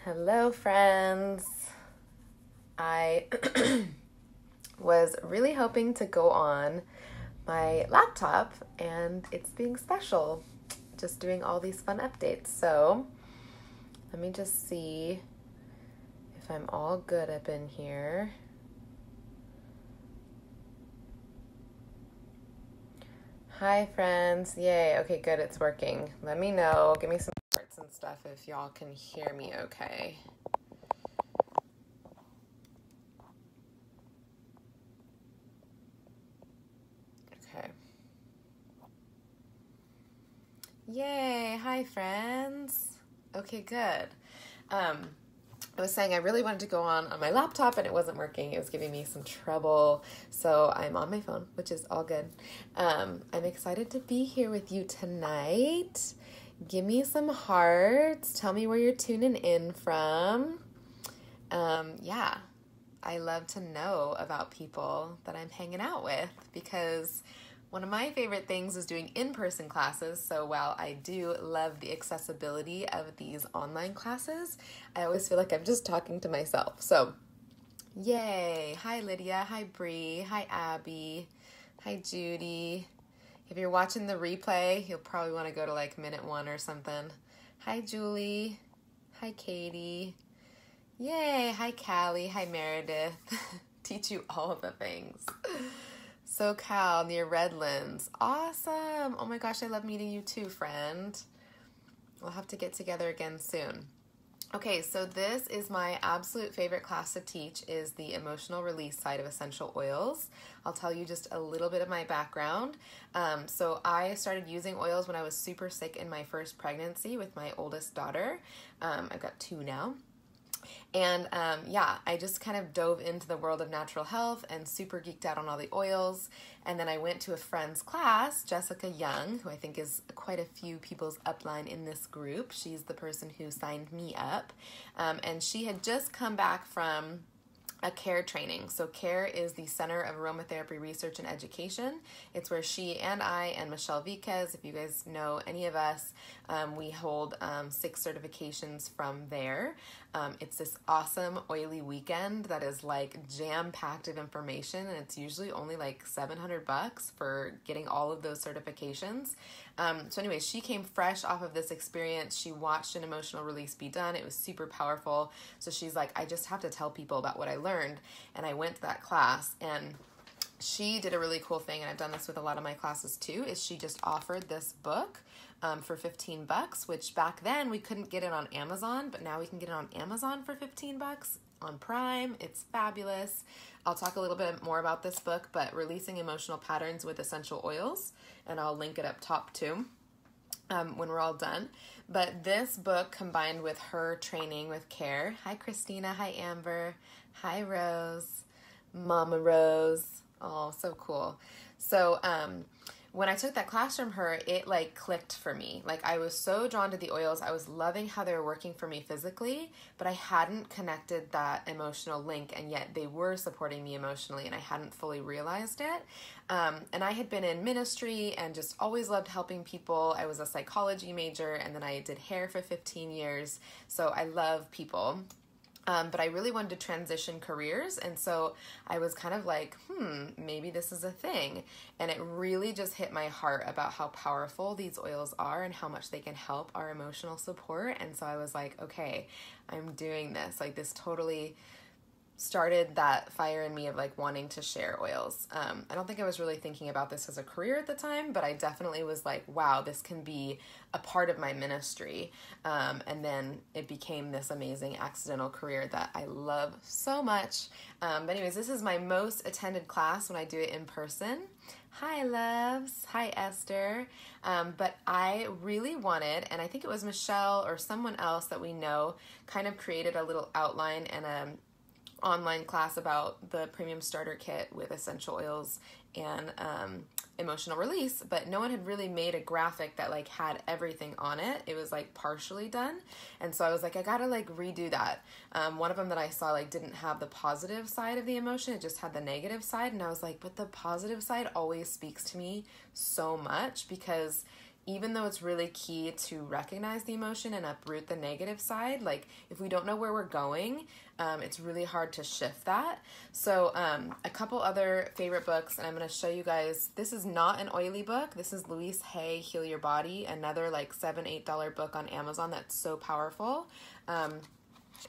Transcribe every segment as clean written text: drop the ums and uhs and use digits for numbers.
Hello, friends. I was really hoping to go on my laptop, and it's being special, just doing all these fun updates. So let me just see if I'm all good up in here. Hi, friends. Yay. Okay, good. It's working. Let me know. Give me some hearts and stuff if y'all can hear me okay. Okay. Yay. Hi, friends. Okay, good. I was saying I really wanted to go on my laptop and it wasn't working. It was giving me some trouble. So I'm on my phone, which is all good. I'm excited to be here with you tonight. Give me some hearts. Tell me where you're tuning in from. Yeah, I love to know about people that I'm hanging out with because one of my favorite things is doing in-person classes. So while I do love the accessibility of these online classes, I always feel like I'm just talking to myself. So yay. Hi, Lydia. Hi, Bree. Hi, Abby. Hi, Judy. If you're watching the replay, you'll probably want to go to like minute 1 or something. Hi, Julie. Hi, Katie. Yay. Hi, Callie. Hi, Meredith. Teach you all the things. SoCal near Redlands. Awesome. Oh my gosh, I love meeting you too, friend. We'll have to get together again soon. Okay, so this is my absolute favorite class to teach is the emotional release side of essential oils. I'll tell you just a little bit of my background. So I started using oils when I was super sick in my first pregnancy with my oldest daughter. I've got 2 now. And I just kind of dove into the world of natural health and super geeked out on all the oils. And then I went to a friend's class, Jessica Young, who I think is quite a few people's upline in this group. She's the person who signed me up. And she had just come back from a CARE training. So CARE is the Center of Aromatherapy Research and Education. It's where she and I and Michelle Viquez, if you guys know any of us, we hold 6 certifications from there. It's this awesome oily weekend that is like jam-packed of information, and it's usually only like $700 for getting all of those certifications. So anyway, she came fresh off of this experience. She watched an emotional release be done. It was super powerful. So she's like, I just have to tell people about what I learned. And I went to that class, and she did a really cool thing, and I've done this with a lot of my classes too, is she just offered this book for $15, which back then we couldn't get it on Amazon, but now we can get it on Amazon for $15 on Prime. It's fabulous. I'll talk a little bit more about this book, but Releasing Emotional Patterns with Essential Oils, and I'll link it up top too when we're all done. But this book combined with her training with CARE. Hi, Christina. Hi, Amber. Hi, Rose. Mama Rose. Oh, so cool. So when I took that class from her, it like clicked for me. Like I was so drawn to the oils. I was loving how they were working for me physically, but I hadn't connected that emotional link, and yet they were supporting me emotionally, and I hadn't fully realized it. And I had been in ministry and just always loved helping people. I was a psychology major, and then I did hair for 15 years. So I love people. But I really wanted to transition careers, and so I was kind of like, maybe this is a thing. And it really just hit my heart about how powerful these oils are and how much they can help our emotional support. And so I was like, okay, I'm doing this. Like this totally started that fire in me of like wanting to share oils. I don't think I was really thinking about this as a career at the time, but I definitely was like, wow, this can be a part of my ministry. And then it became this amazing accidental career that I love so much. But anyways, this is my most attended class when I do it in person. Hi, loves. Hi, Esther. But I really wanted, and I think it was Michelle or someone else that we know, kind of created a little outline and a online class about the premium starter kit with essential oils and emotional release, but no one had really made a graphic that like had everything on it. It was like partially done, and so I was like, I gotta like redo that. One of them that I saw like didn't have the positive side of the emotion, it just had the negative side, and I was like, but the positive side always speaks to me so much because even though it's really key to recognize the emotion and uproot the negative side, like if we don't know where we're going, it's really hard to shift that. So a couple other favorite books, and I'm going to show you guys. This is not an oily book. This is Louise Hay, Heal Your Body, another like $7-8 book on Amazon that's so powerful.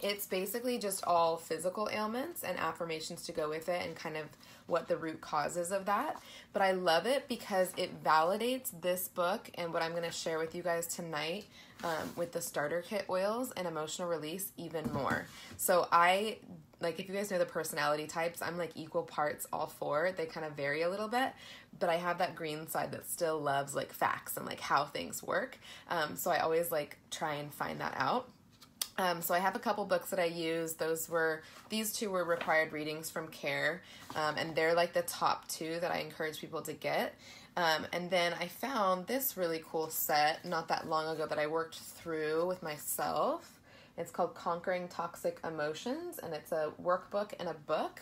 It's basically just all physical ailments and affirmations to go with it and kind of what the root causes of that. But I love it because it validates this book and what I'm going to share with you guys tonight with the starter kit oils and emotional release even more. So if you guys know the personality types, I'm like equal parts all four. They kind of vary a little bit, but I have that green side that still loves like facts and like how things work. So I always like try and find that out. So I have a couple books that I use. These two were required readings from Care, and they're like the top two that I encourage people to get. And then I found this really cool set not that long ago that I worked through with myself. It's called Conquering Toxic Emotions, and it's a workbook and a book.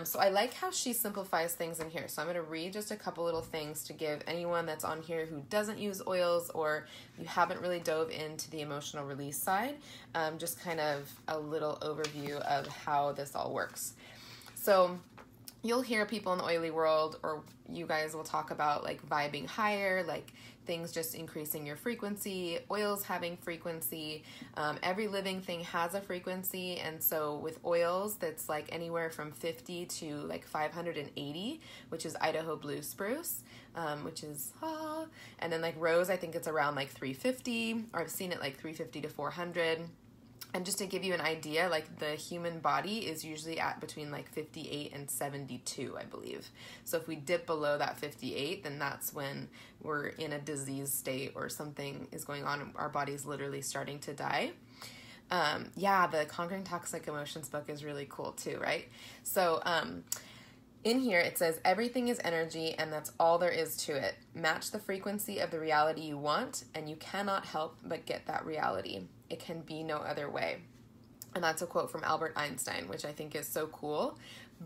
So I like how she simplifies things in here. So I'm going to read just a couple little things to give anyone that's on here who doesn't use oils or you haven't really dove into the emotional release side, just kind of a little overview of how this all works. So you'll hear people in the oily world, or you guys will talk about like vibing higher, like things just increasing your frequency, oils having frequency. Every living thing has a frequency, and so with oils, that's like anywhere from 50 to like 580, which is Idaho blue spruce, which is and then like rose, I think it's around like 350, or I've seen it like 350 to 400. And just to give you an idea, like the human body is usually at between like 58 and 72, I believe. So if we dip below that 58, then that's when we're in a disease state or something is going on. Our body's literally starting to die. The Conquering Toxic Emotions book is really cool too, right? So in here it says, everything is energy and that's all there is to it. Match the frequency of the reality you want and you cannot help but get that reality. It can be no other way. And that's a quote from Albert Einstein, which I think is so cool.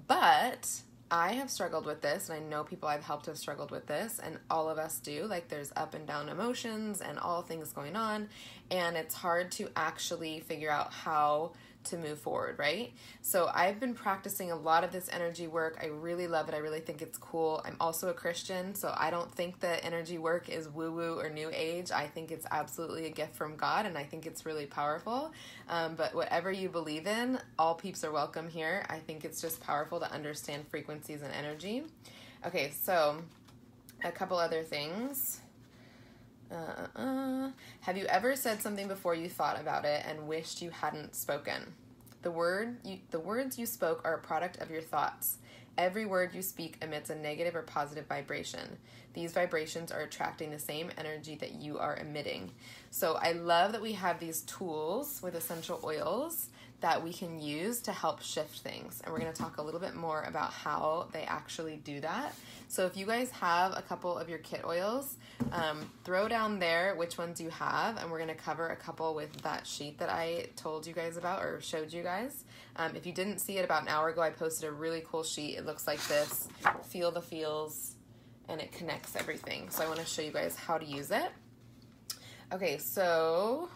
But I have struggled with this, and I know people I've helped have struggled with this, and all of us do. Like there's up and down emotions and all things going on, and it's hard to actually figure out how to move forward, right? So I've been practicing a lot of this energy work. I really love it. I really think it's cool. I'm also a Christian, so I don't think that energy work is woo-woo or new age. I think it's absolutely a gift from God, and I think it's really powerful. But whatever you believe in, all peeps are welcome here. I think it's just powerful to understand frequencies and energy. Okay, so a couple other things. Have you ever said something before you thought about it and wished you hadn't spoken? The words you spoke are a product of your thoughts. Every word you speak emits a negative or positive vibration. These vibrations are attracting the same energy that you are emitting. So I love that we have these tools with essential oils that we can use to help shift things. And we're going to talk a little bit more about how they actually do that. So if you guys have a couple of your kit oils, throw down there which ones you have, and we're going to cover a couple with that sheet that I told you guys about or showed you guys. If you didn't see it about an hour ago, I posted a really cool sheet. It looks like this. Feel the feels, and it connects everything. So I want to show you guys how to use it. Okay, so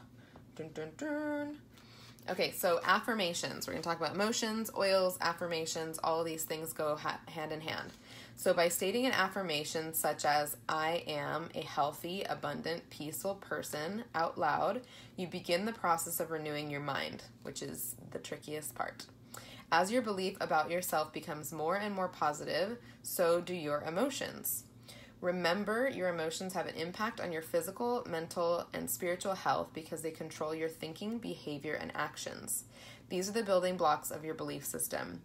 Okay, so affirmations. We're going to talk about emotions, oils, affirmations. All of these things go hand in hand. So by stating an affirmation such as, I am a healthy, abundant, peaceful person out loud, you begin the process of renewing your mind, which is the trickiest part. As your belief about yourself becomes more and more positive, so do your emotions. Remember, your emotions have an impact on your physical, mental, and spiritual health because they control your thinking, behavior, and actions. These are the building blocks of your belief system.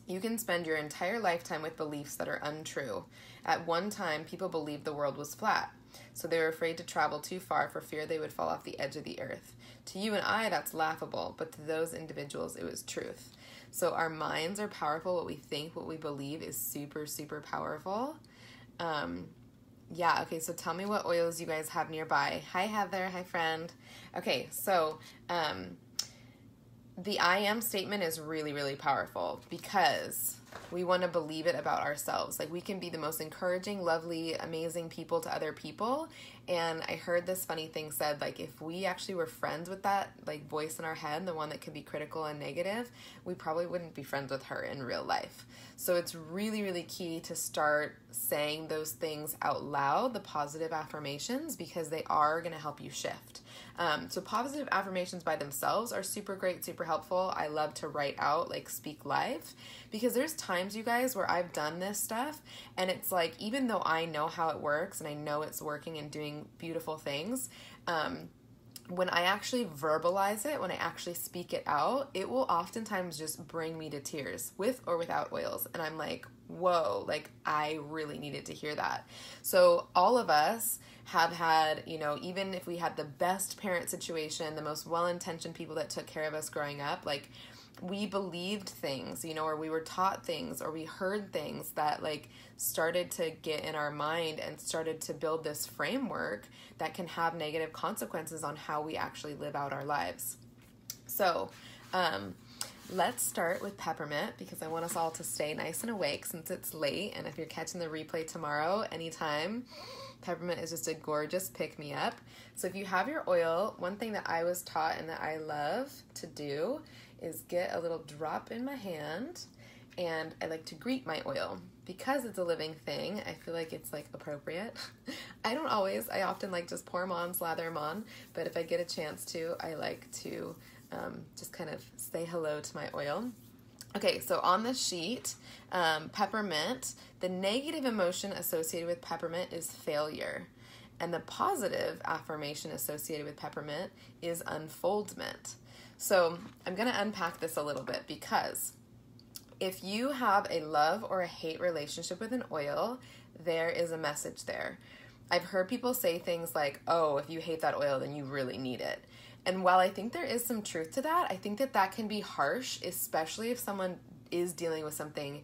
You can spend your entire lifetime with beliefs that are untrue. At one time, people believed the world was flat, so they were afraid to travel too far for fear they would fall off the edge of the earth. To you and I, that's laughable, but to those individuals, it was truth. So our minds are powerful. What we think, what we believe is super, super powerful. Okay, so tell me what oils you guys have nearby. Hi, Heather. Hi, friend. Okay, so the I am statement is really, really powerful because We want to believe it about ourselves. Like, we can be the most encouraging, lovely, amazing people to other people. And I heard this funny thing said, like, if we actually were friends with that, like, voice in our head, the one that could be critical and negative, we probably wouldn't be friends with her in real life. So it's really, really key to start saying those things out loud, the positive affirmations, because they are going to help you shift. So positive affirmations by themselves are super great, super helpful. I love to write out, like, speak live, because there's times, you guys, where I've done this stuff and it's like, even though I know how it works and I know it's working and doing beautiful things, when I actually verbalize it, when I actually speak it out, it will oftentimes just bring me to tears, with or without oils. And I'm like, whoa, like, I really needed to hear that. So all of us have had, you know, even if we had the best parent situation, the most well-intentioned people that took care of us growing up, like, we believed things, you know, or we were taught things, or we heard things that, like, started to get in our mind and started to build this framework that can have negative consequences on how we actually live out our lives. So, let's start with peppermint, because I want us all to stay nice and awake since it's late. And if you're catching the replay tomorrow, anytime, peppermint is just a gorgeous pick-me-up. So if you have your oil, one thing that I was taught and that I love to do is get a little drop in my hand, and I like to greet my oil. Because it's a living thing, I feel like it's, like, appropriate. I often, like, just pour them on, slather them on, but if I get a chance to, I like to just kind of say hello to my oil. Okay, so on the sheet, peppermint, the negative emotion associated with peppermint is failure. And the positive affirmation associated with peppermint is unfoldment. So I'm going to unpack this a little bit, because if you have a love or a hate relationship with an oil, there is a message there. I've heard people say things like, oh, if you hate that oil, then you really need it. And while I think there is some truth to that, I think that that can be harsh, especially if someone is dealing with something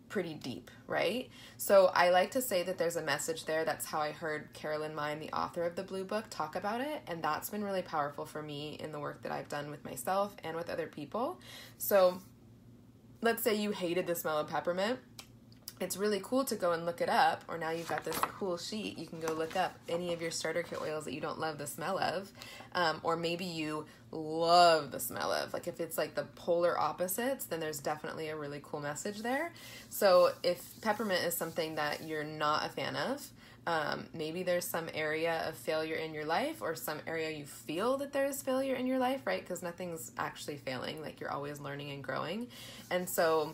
pretty deep, right? So I like to say that there's a message there. That's how I heard Carolyn Mine, the author of the Blue Book, talk about it. And that's been really powerful for me in the work that I've done with myself and with other people. So let's say you hated the smell of peppermint. It's really cool to go and look it up, or now you've got this cool sheet, you can go look up any of your starter kit oils that you don't love the smell of, or maybe you love the smell of. Like, if it's like the polar opposites, then there's definitely a really cool message there. So if peppermint is something that you're not a fan of, maybe there's some area of failure in your life, or some area you feel that there's failure in your life, right? Because nothing's actually failing, like, you're always learning and growing. And so,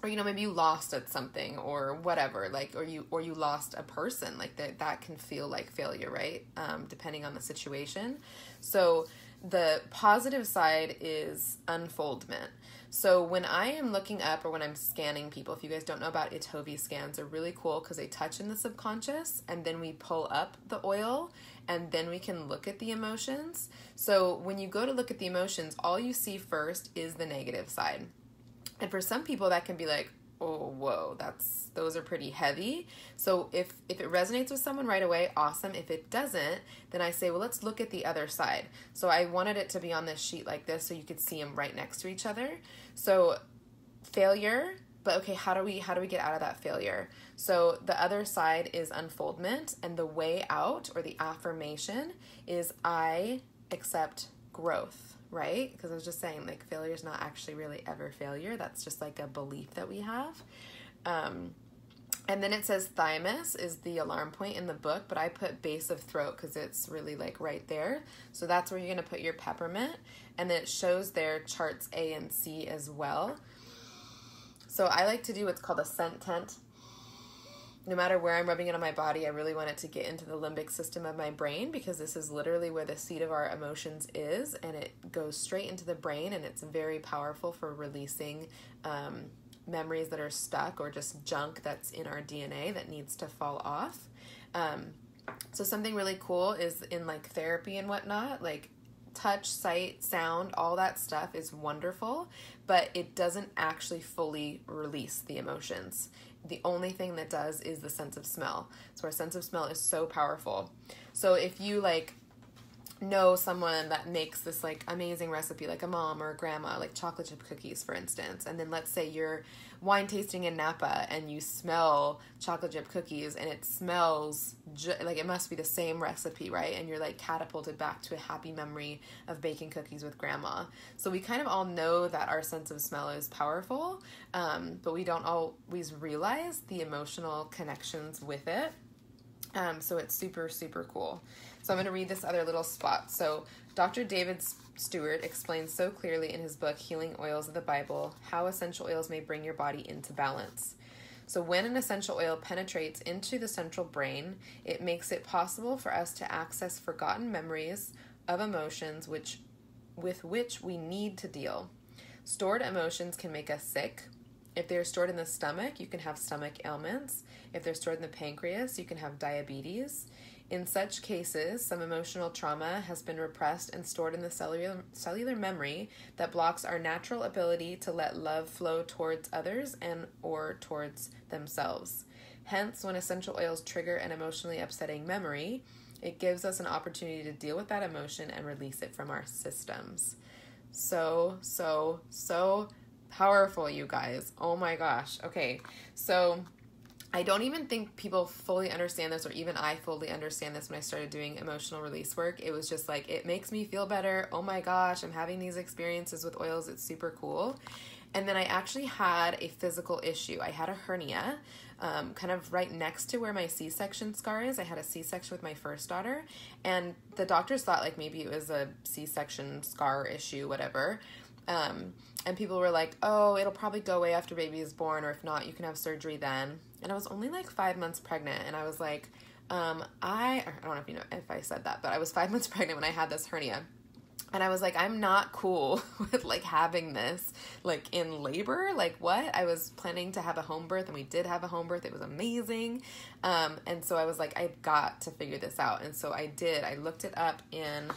or, you know, maybe you lost at something or whatever, like, or you lost a person, like, that can feel like failure, right? Depending on the situation. So the positive side is unfoldment. So when I am looking up, or when I'm scanning people, if you guys don't know about Itovi scans, they're really cool because they touch in the subconscious, and then we pull up the oil, and then we can look at the emotions. So when you go to look at the emotions, all you see first is the negative side. And for some people that can be like, oh, whoa, those are pretty heavy. So if it resonates with someone right away, awesome. If it doesn't, then I say, well, let's look at the other side. So I wanted it to be on this sheet like this so you could see them right next to each other. So failure, but okay, how do we get out of that failure? So the other side is unfoldment, and the way out, or the affirmation, is I accept growth. Right? Because I was just saying, like, failure is not actually really ever failure. That's just like a belief that we have. And then it says thymus is the alarm point in the book, but I put base of throat because it's really, like, right there. So that's where you're going to put your peppermint. And then it shows there charts A and C as well. So I like to do what's called a scent tent. No matter where I'm rubbing it on my body, I really want it to get into the limbic system of my brain, because this is literally where the seat of our emotions is, and it goes straight into the brain, and it's very powerful for releasing memories that are stuck, or just junk that's in our DNA that needs to fall off. So something really cool is in, like, therapy and whatnot, like, touch, sight, sound, all that stuff is wonderful, but it doesn't actually fully release the emotions. The only thing that does is the sense of smell. So our sense of smell is so powerful. So if you, like, know someone that makes this like amazing recipe, like a mom or a grandma, like chocolate chip cookies, for instance. And then let's say you're wine tasting in Napa and you smell chocolate chip cookies and it smells like it must be the same recipe, right? And you're like catapulted back to a happy memory of baking cookies with grandma. So we kind of all know that our sense of smell is powerful, but we don't always realize the emotional connections with it. So it's super, super cool. So I'm going to read this other little spot. So Dr. David Stewart explains so clearly in his book, Healing Oils of the Bible, how essential oils may bring your body into balance. So when an essential oil penetrates into the central brain, it makes it possible for us to access forgotten memories of emotions with which we need to deal. Stored emotions can make us sick. If they're stored in the stomach, you can have stomach ailments. If they're stored in the pancreas, you can have diabetes. In such cases, some emotional trauma has been repressed and stored in the cellular memory that blocks our natural ability to let love flow towards others and or towards themselves. Hence, when essential oils trigger an emotionally upsetting memory, it gives us an opportunity to deal with that emotion and release it from our systems. So powerful, you guys. Oh my gosh. Okay, so I don't even think people fully understand this, or even I fully understand this when I started doing emotional release work. It was just like, it makes me feel better. Oh my gosh, I'm having these experiences with oils. It's super cool. And then I actually had a physical issue. I had a hernia, kind of right next to where my C-section scar is. I had a C-section with my first daughter, and the doctors thought like maybe it was a C-section scar issue, whatever. And people were like, oh, it'll probably go away after baby is born, or if not, you can have surgery then. And I was only like 5 months pregnant, and I was like, I don't know if you know if I said that, but I was 5 months pregnant when I had this hernia. And I was like, I'm not cool with like having this like in labor. Like what? I was planning to have a home birth, and we did have a home birth. It was amazing. And so I was like, I've got to figure this out. And so I did. I looked it up in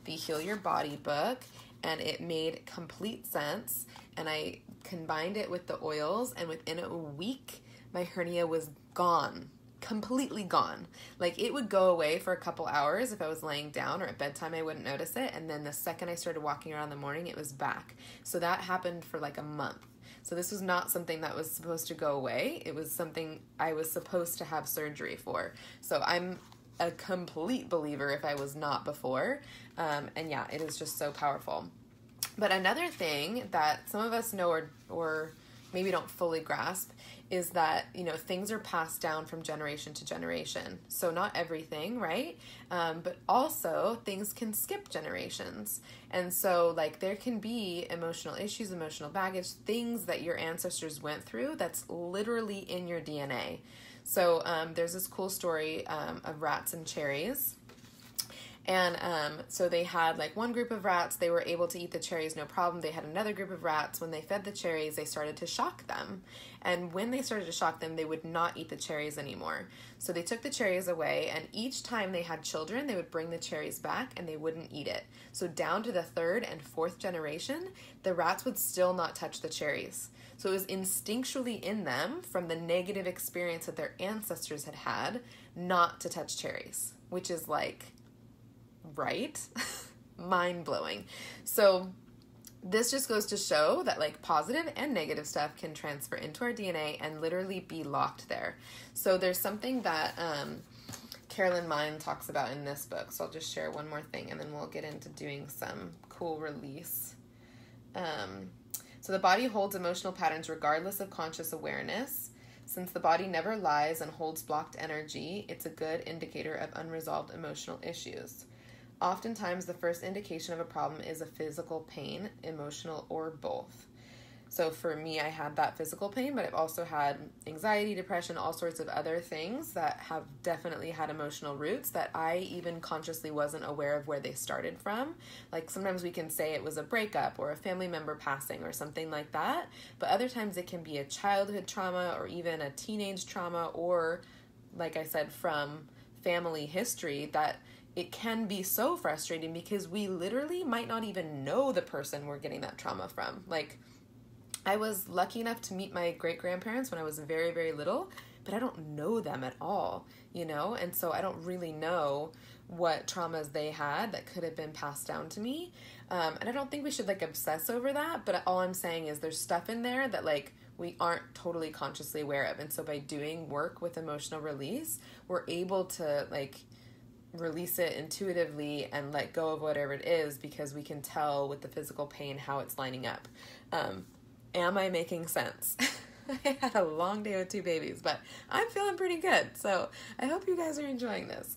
the Heal Your Body book, and it made complete sense. And I combined it with the oils, and within a week, my hernia was gone. Completely gone. Like it would go away for a couple hours if I was laying down, or at bedtime I wouldn't notice it, and then the second I started walking around in the morning, it was back. So that happened for like a month. So this was not something that was supposed to go away. It was something I was supposed to have surgery for. So I'm a complete believer if I was not before. And yeah, it is just so powerful. But another thing that some of us know or maybe don't fully grasp is that, you know, things are passed down from generation to generation. So not everything, right? But also things can skip generations. And so like there can be emotional issues, emotional baggage, things that your ancestors went through that's literally in your DNA. So there's this cool story of rats and cherries. And so they had like one group of rats, they were able to eat the cherries, no problem. They had another group of rats, when they fed the cherries, they started to shock them. And when they started to shock them, they would not eat the cherries anymore. So they took the cherries away, and each time they had children, they would bring the cherries back and they wouldn't eat it. So down to the third and fourth generation, the rats would still not touch the cherries. So it was instinctually in them from the negative experience that their ancestors had had not to touch cherries, which is like, right? Mind-blowing. So this just goes to show that like positive and negative stuff can transfer into our DNA and literally be locked there. So there's something that Carolyn Mine talks about in this book. So I'll just share one more thing, and then we'll get into doing some cool release. So the body holds emotional patterns regardless of conscious awareness. Since the body never lies and holds blocked energy, it's a good indicator of unresolved emotional issues. Oftentimes, the first indication of a problem is a physical pain, emotional, or both. So for me, I had that physical pain, but I've also had anxiety, depression, all sorts of other things that have definitely had emotional roots that I even consciously wasn't aware of where they started from. Like sometimes we can say it was a breakup or a family member passing or something like that, but other times it can be a childhood trauma or even a teenage trauma, or like I said, from family history, that it can be so frustrating because we literally might not even know the person we're getting that trauma from. Like, I was lucky enough to meet my great-grandparents when I was very, very little, but I don't know them at all, you know? And so I don't really know what traumas they had that could have been passed down to me. And I don't think we should like obsess over that, but all I'm saying is there's stuff in there that like we aren't totally consciously aware of. And so by doing work with emotional release, we're able to like release it intuitively and let go of whatever it is, because we can tell with the physical pain how it's lining up. Am I making sense? I had a long day with 2 babies, but I'm feeling pretty good. So I hope you guys are enjoying this.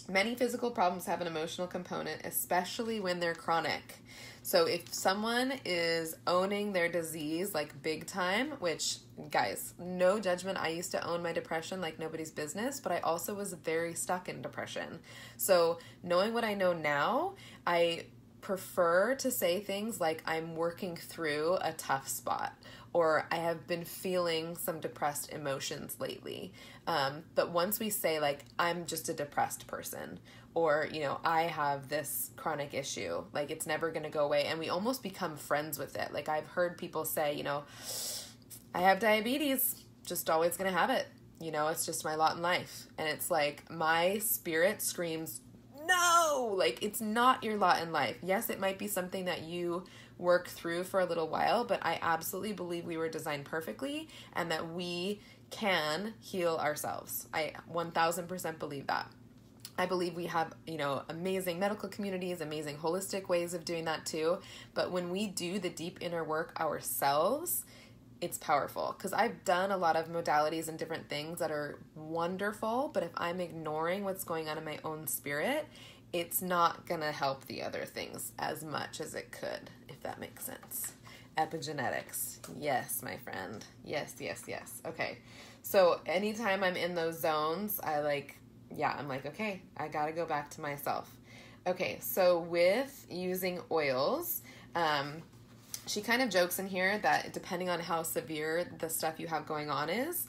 Many physical problems have an emotional component, especially when they're chronic. So if someone is owning their disease like big time, which guys, no judgment. I used to own my depression like nobody's business, but I also was very stuck in depression. So knowing what I know now, I prefer to say things like I'm working through a tough spot, or I have been feeling some depressed emotions lately. But once we say like, I'm just a depressed person, or, you know, I have this chronic issue, like it's never going to go away. And we almost become friends with it. Like I've heard people say, you know, I have diabetes, just always going to have it. You know, it's just my lot in life. And it's like my spirit screams, no, like it's not your lot in life. Yes, it might be something that you work through for a little while, but I absolutely believe we were designed perfectly and that we can heal ourselves. I 1000% believe that. I believe we have, you know, amazing medical communities, amazing holistic ways of doing that too. But when we do the deep inner work ourselves, it's powerful, because I've done a lot of modalities and different things that are wonderful, but if I'm ignoring what's going on in my own spirit, it's not going to help the other things as much as it could, if that makes sense. Epigenetics. Yes, my friend. Yes, yes, yes. Okay. So anytime I'm in those zones, I'm like, okay, I got to go back to myself. Okay. So with using oils, she kind of jokes in here that depending on how severe the stuff you have going on is,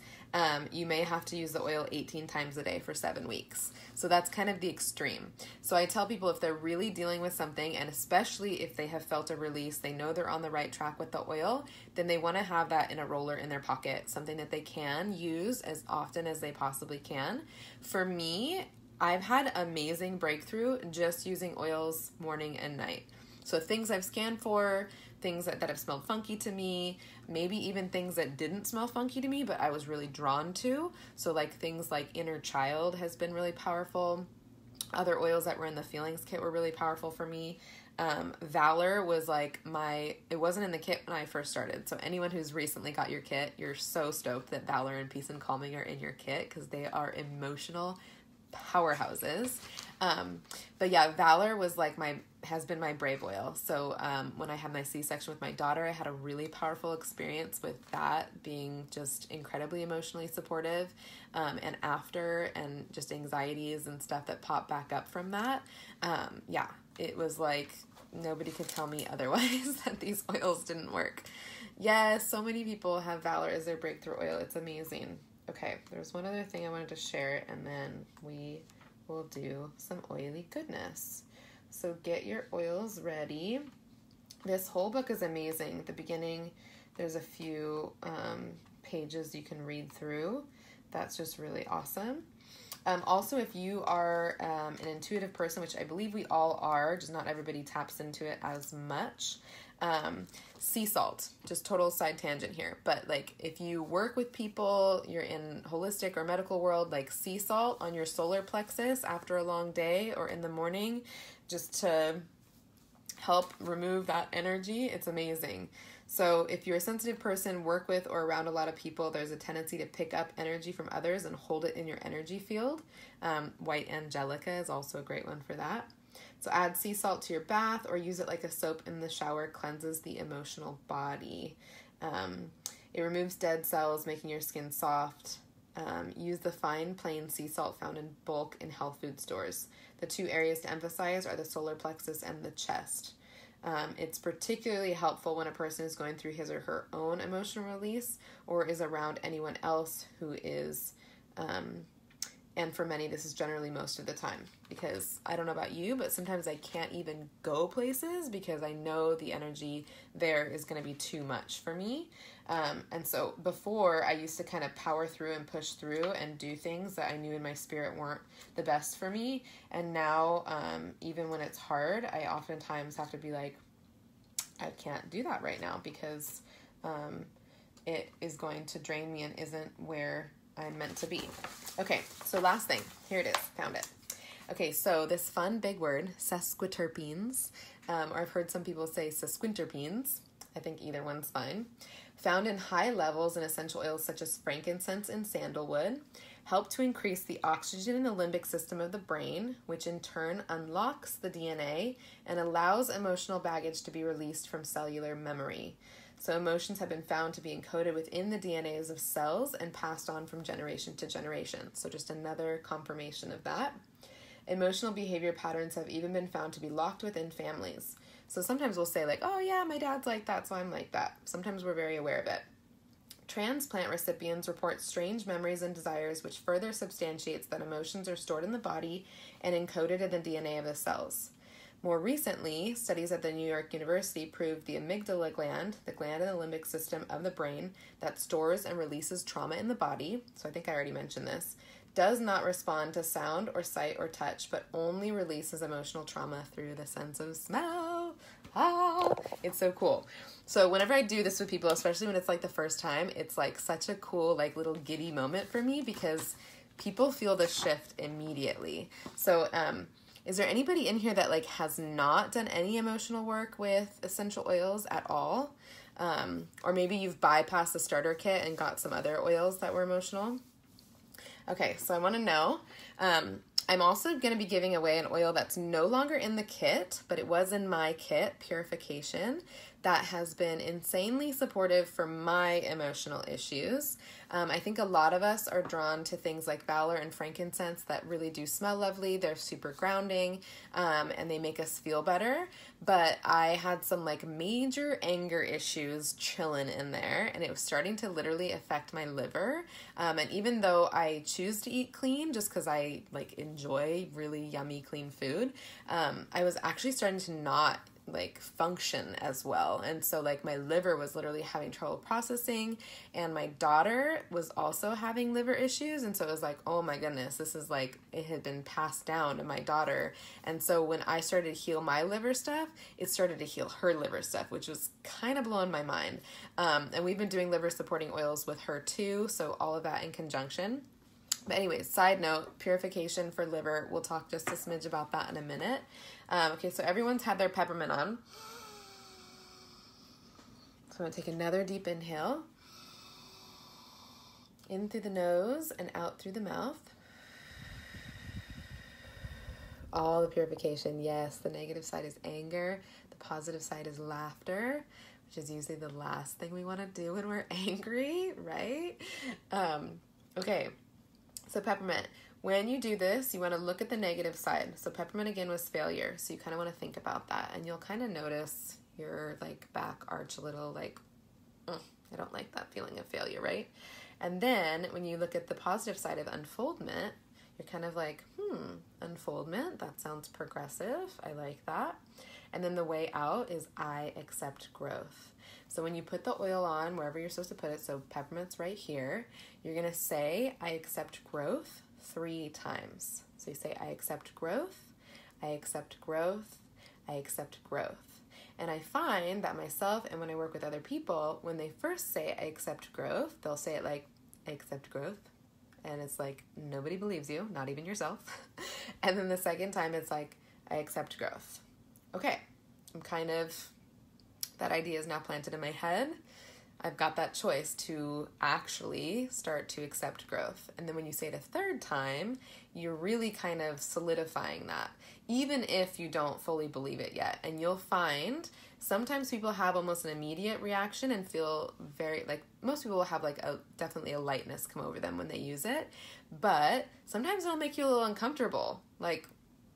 you may have to use the oil 18 times a day for 7 weeks. So that's kind of the extreme. So I tell people if they're really dealing with something, and especially if they have felt a release, they know they're on the right track with the oil, then they want to have that in a roller in their pocket, something that they can use as often as they possibly can. For me, I've had amazing breakthrough just using oils morning and night. So things I've scanned for, things that have smelled funky to me, maybe even things that didn't smell funky to me, but I was really drawn to. So like things like Inner Child has been really powerful. Other oils that were in the Feelings kit were really powerful for me. Valor was like it wasn't in the kit when I first started. So anyone who's recently got your kit, you're so stoked that Valor and Peace and Calming are in your kit, because they are emotional powerhouses. But yeah, Valor was like has been my brave oil. So when I had my C-section with my daughter, I had a really powerful experience with that being just incredibly emotionally supportive. And after, and just anxieties and stuff that popped back up from that. Yeah, it was like nobody could tell me otherwise that these oils didn't work. Yes, so many people have Valor as their breakthrough oil. It's amazing. Okay, there's one other thing I wanted to share, and then we will do some oily goodness. So get your oils ready. This whole book is amazing. At the beginning, there's a few pages you can read through. That's just really awesome. Also, if you are an intuitive person, which I believe we all are, just not everybody taps into it as much. Sea salt, just total side tangent here. But like if you work with people, you're in holistic or medical world, like sea salt on your solar plexus after a long day or in the morning, just to help remove that energy. It's amazing. So if you're a sensitive person, work with or around a lot of people, there's a tendency to pick up energy from others and hold it in your energy field. White Angelica is also a great one for that. So add sea salt to your bath or use it like a soap in the shower, cleanses the emotional body. It removes dead cells, making your skin soft. Use the fine, plain sea salt found in bulk in health food stores. The two areas to emphasize are the solar plexus and the chest. It's particularly helpful when a person is going through his or her own emotional release or is around anyone else who is And for many, this is generally most of the time, because I don't know about you, but sometimes I can't even go places because I know the energy there is going to be too much for me. And so before, I used to kind of power through and push through and do things that I knew in my spirit weren't the best for me. And now, even when it's hard, I oftentimes have to be like, I can't do that right now because it is going to drain me and isn't where I'm meant to be. Okay, so last thing. Here it is. Found it. Okay, so this fun big word, sesquiterpenes, or I've heard some people say sesquiterpenes. I think either one's fine. Found in high levels in essential oils such as frankincense and sandalwood, help to increase the oxygen in the limbic system of the brain, which in turn unlocks the DNA and allows emotional baggage to be released from cellular memory. So emotions have been found to be encoded within the DNAs of cells and passed on from generation to generation. So just another confirmation of that. Emotional behavior patterns have even been found to be locked within families. So sometimes we'll say like, oh yeah, my dad's like that, so I'm like that. Sometimes we're very aware of it. Transplant recipients report strange memories and desires, which further substantiates that emotions are stored in the body and encoded in the DNA of the cells. More recently, studies at the New York University proved the amygdala gland, the gland in the limbic system of the brain that stores and releases trauma in the body, so I think I already mentioned this, does not respond to sound or sight or touch, but only releases emotional trauma through the sense of smell. It's so cool. So whenever I do this with people, especially when it's like the first time, it's like such a cool like little giddy moment for me because people feel the shift immediately. So is there anybody in here that like has not done any emotional work with essential oils at all? Or maybe you've bypassed the starter kit and got some other oils that were emotional? Okay, so I want to know. I'm also going to be giving away an oil that's no longer in the kit, but it was in my kit, Purification, that has been insanely supportive for my emotional issues. I think a lot of us are drawn to things like Valor and frankincense that really do smell lovely. They're super grounding, and they make us feel better. But I had some like major anger issues chilling in there, and it was starting to literally affect my liver. And even though I choose to eat clean just because I like enjoy really yummy clean food, I was actually starting to not like function as well. And so like my liver was literally having trouble processing, and my daughter was also having liver issues. And so it was like, oh my goodness, this is like, it had been passed down to my daughter. And so when I started to heal my liver stuff, it started to heal her liver stuff, which was kind of blowing my mind. And we've been doing liver supporting oils with her too. So all of that in conjunction. But anyways, side note, Purification for liver. We'll talk just a smidge about that in a minute. Okay, so everyone's had their peppermint on. So I'm going to take another deep inhale. In through the nose and out through the mouth. All the purification, yes. The negative side is anger. The positive side is laughter, which is usually the last thing we want to do when we're angry, right? Okay. So peppermint, when you do this, you want to look at the negative side. So peppermint again was failure. So you kind of want to think about that, and you'll kind of notice your like back arch a little like, I don't like that feeling of failure, right? And then when you look at the positive side of unfoldment, you're kind of like, unfoldment, that sounds progressive. I like that. And then the way out is I accept growth. So when you put the oil on, wherever you're supposed to put it, so peppermint's right here, you're going to say, I accept growth 3 times. So you say, I accept growth, I accept growth, I accept growth. And I find that myself and when I work with other people, when they first say, I accept growth, they'll say it like, I accept growth. And it's like, nobody believes you, not even yourself. And then the second time, it's like, I accept growth. Okay, that idea is now planted in my head. I've got that choice to actually start to accept growth. And then when you say it a third time, you're really kind of solidifying that, even if you don't fully believe it yet. And you'll find sometimes people have almost an immediate reaction and feel very, like most people will have like definitely a lightness come over them when they use it. But sometimes it'll make you a little uncomfortable. Like,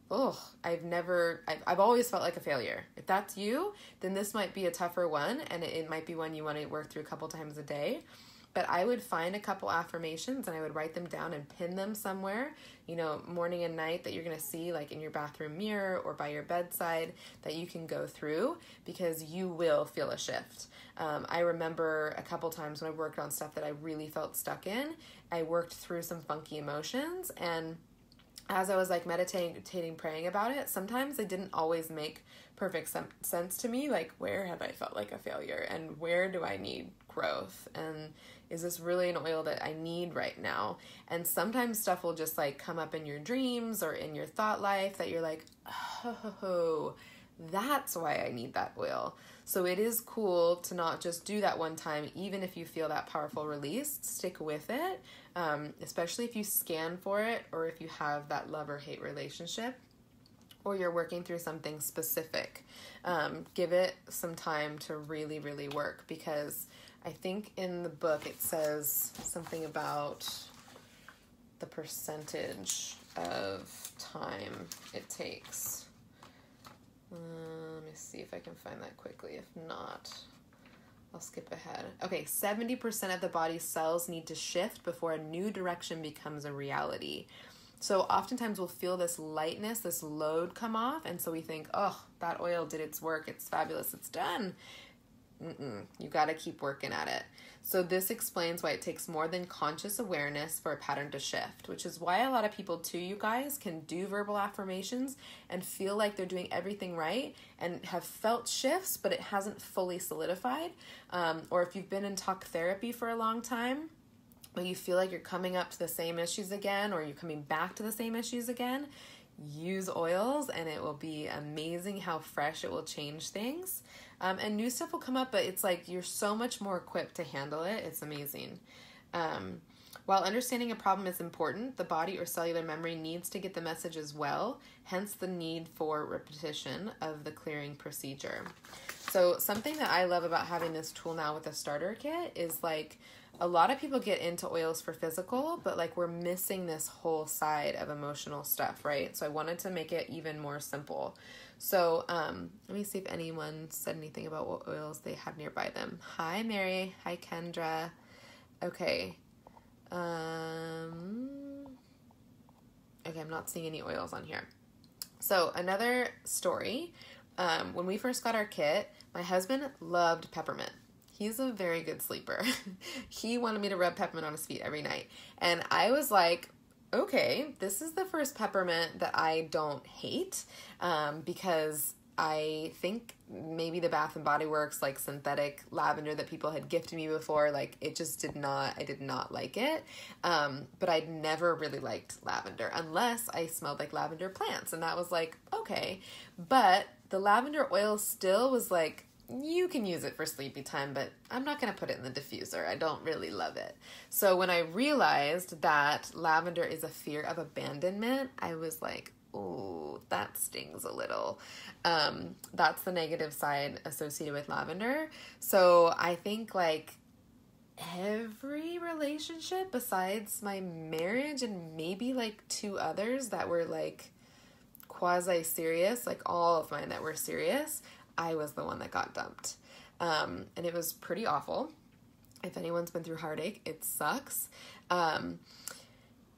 I've always felt like a failure. If that's you, then this might be a tougher one, and it might be one you want to work through a couple times a day. but I would find a couple affirmations and I would write them down and pin them somewhere, morning and night, that you're going to see, like in your bathroom mirror or by your bedside, that you can go through, because you will feel a shift. I remember a couple times when I worked on stuff that I really felt stuck in, I worked through some funky emotions, and as I was like meditating, praying about it, sometimes it didn't always make perfect sense to me. Like, where have I felt like a failure, and where do I need growth? And is this really an oil that I need right now? And sometimes stuff will just like come up in your dreams or in your thought life that you're like, oh, that's why I need that oil. So it is cool to not just do that one time, even if you feel that powerful release, stick with it, especially if you scan for it, or if you have that love or hate relationship, or you're working through something specific. Give it some time to really, really work, because I think in the book it says something about the percentage of time it takes. Let me see if I can find that quickly. If not, I'll skip ahead. Okay, 70% of the body's cells need to shift before a new direction becomes a reality. So oftentimes we'll feel this lightness, this load come off, and so we think, oh, that oil did its work, it's fabulous, it's done. You got to keep working at it. So this explains why it takes more than conscious awareness for a pattern to shift, which is why a lot of people too, you guys, can do verbal affirmations and feel like they're doing everything right and have felt shifts, but it hasn't fully solidified. Or if you've been in talk therapy for a long time, but you feel like you're coming up to the same issues again, or you're coming back to the same issues again, use oils and it will be amazing how fresh it will change things. And new stuff will come up, but it's like you're so much more equipped to handle it. It's amazing. While understanding a problem is important, the body or cellular memory needs to get the message as well, hence the need for repetition of the clearing procedure. So something that I love about having this tool now with a starter kit is like, a lot of people get into oils for physical, but like we're missing this whole side of emotional stuff, right? So I wanted to make it even more simple. So let me see if anyone said anything about what oils they had nearby them. Hi, Mary. Hi, Kendra. Okay. Okay, I'm not seeing any oils on here. So another story. When we first got our kit, my husband loved peppermint. He's a very good sleeper. He wanted me to rub peppermint on his feet every night. And I was like, okay, this is the first peppermint that I don't hate, because I think maybe the Bath & Body Works like synthetic lavender that people had gifted me before, like it just I did not like it. But I'd never really liked lavender unless I smelled like lavender plants. And that was like, okay. But the lavender oil still was like, you can use it for sleepy time, but I'm not going to put it in the diffuser. I don't really love it. So when I realized that lavender is a fear of abandonment, I was like, oh, that stings a little. That's the negative side associated with lavender. So I think like every relationship besides my marriage and maybe like 2 others that were like quasi-serious, like all of mine that were serious, I was the one that got dumped. And it was pretty awful. If anyone's been through heartache, it sucks.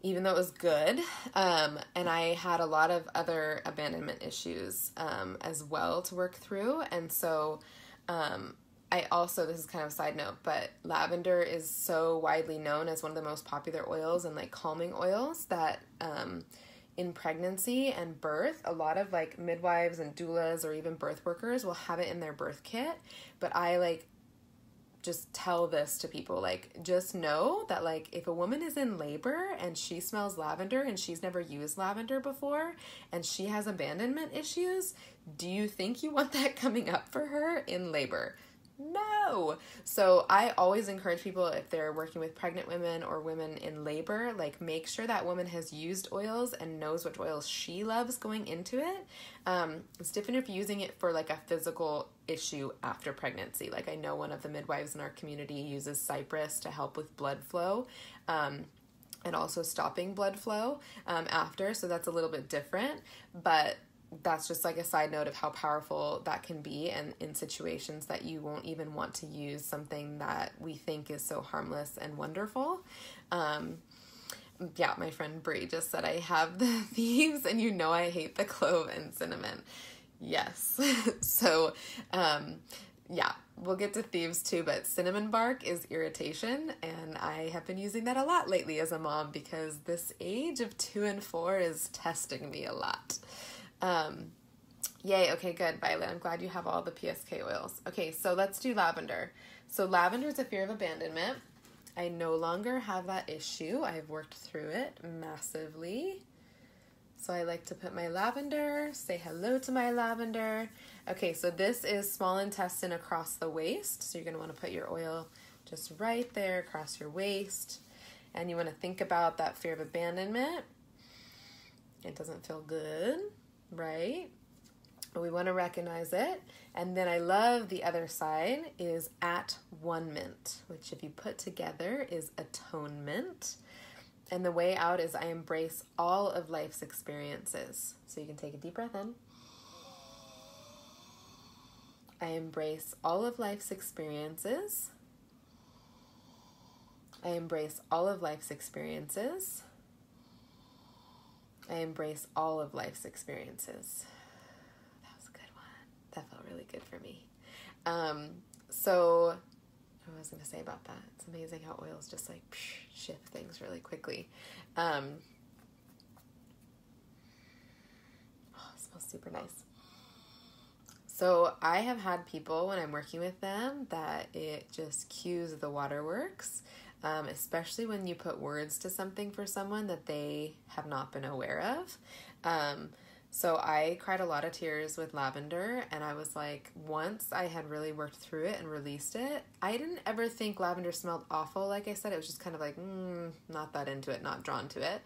Even though it was good. And I had a lot of other abandonment issues as well to work through. And so I also, this is kind of a side note, but lavender is so widely known as one of the most popular oils and like calming oils that in pregnancy and birth, a lot of like midwives and doulas or even birth workers will have it in their birth kit. But I like just tell this to people, like, just know that like if a woman is in labor and she smells lavender and she's never used lavender before and she has abandonment issues, do you think you want that coming up for her in labor? No. So I always encourage people, if they're working with pregnant women or women in labor, like make sure that woman has used oils and knows which oils she loves going into it. It's different if you're using it for like a physical issue after pregnancy. Like I know one of the midwives in our community uses cypress to help with blood flow. And also stopping blood flow after, so that's a little bit different. But that's just like a side note of how powerful that can be, and in situations that you won't even want to use something that we think is so harmless and wonderful. Yeah, my friend Brie just said I have the thieves, and you know I hate the clove and cinnamon. Yes. So, yeah, we'll get to thieves too, but cinnamon bark is irritation, and I have been using that a lot lately as a mom because this age of 2 and 4 is testing me a lot. Yay, okay, good, Violet. I'm glad you have all the PSK oils. Okay, so let's do lavender. So lavender is a fear of abandonment. I no longer have that issue. I've worked through it massively. So I like to put my lavender, say hello to my lavender. Okay, so this is small intestine across the waist. So you're going to want to put your oil just right there across your waist. And you want to think about that fear of abandonment. It doesn't feel good, right? But we want to recognize it. And then I love the other side is at-one-ment, which if you put together is atonement. And the way out is I embrace all of life's experiences. So you can take a deep breath in. I embrace all of life's experiences. I embrace all of life's experiences. I embrace all of life's experiences. That was a good one. That felt really good for me. So what was I going to say about that? It's amazing how oils just like shift things really quickly. Oh, it smells super nice. So I have had people when I'm working with them that it just cues the waterworks, especially when you put words to something for someone that they have not been aware of. So I cried a lot of tears with lavender, and I was like, once I had really worked through it and released it, I didn't ever think lavender smelled awful. Like I said, it was just kind of like, not that into it, not drawn to it.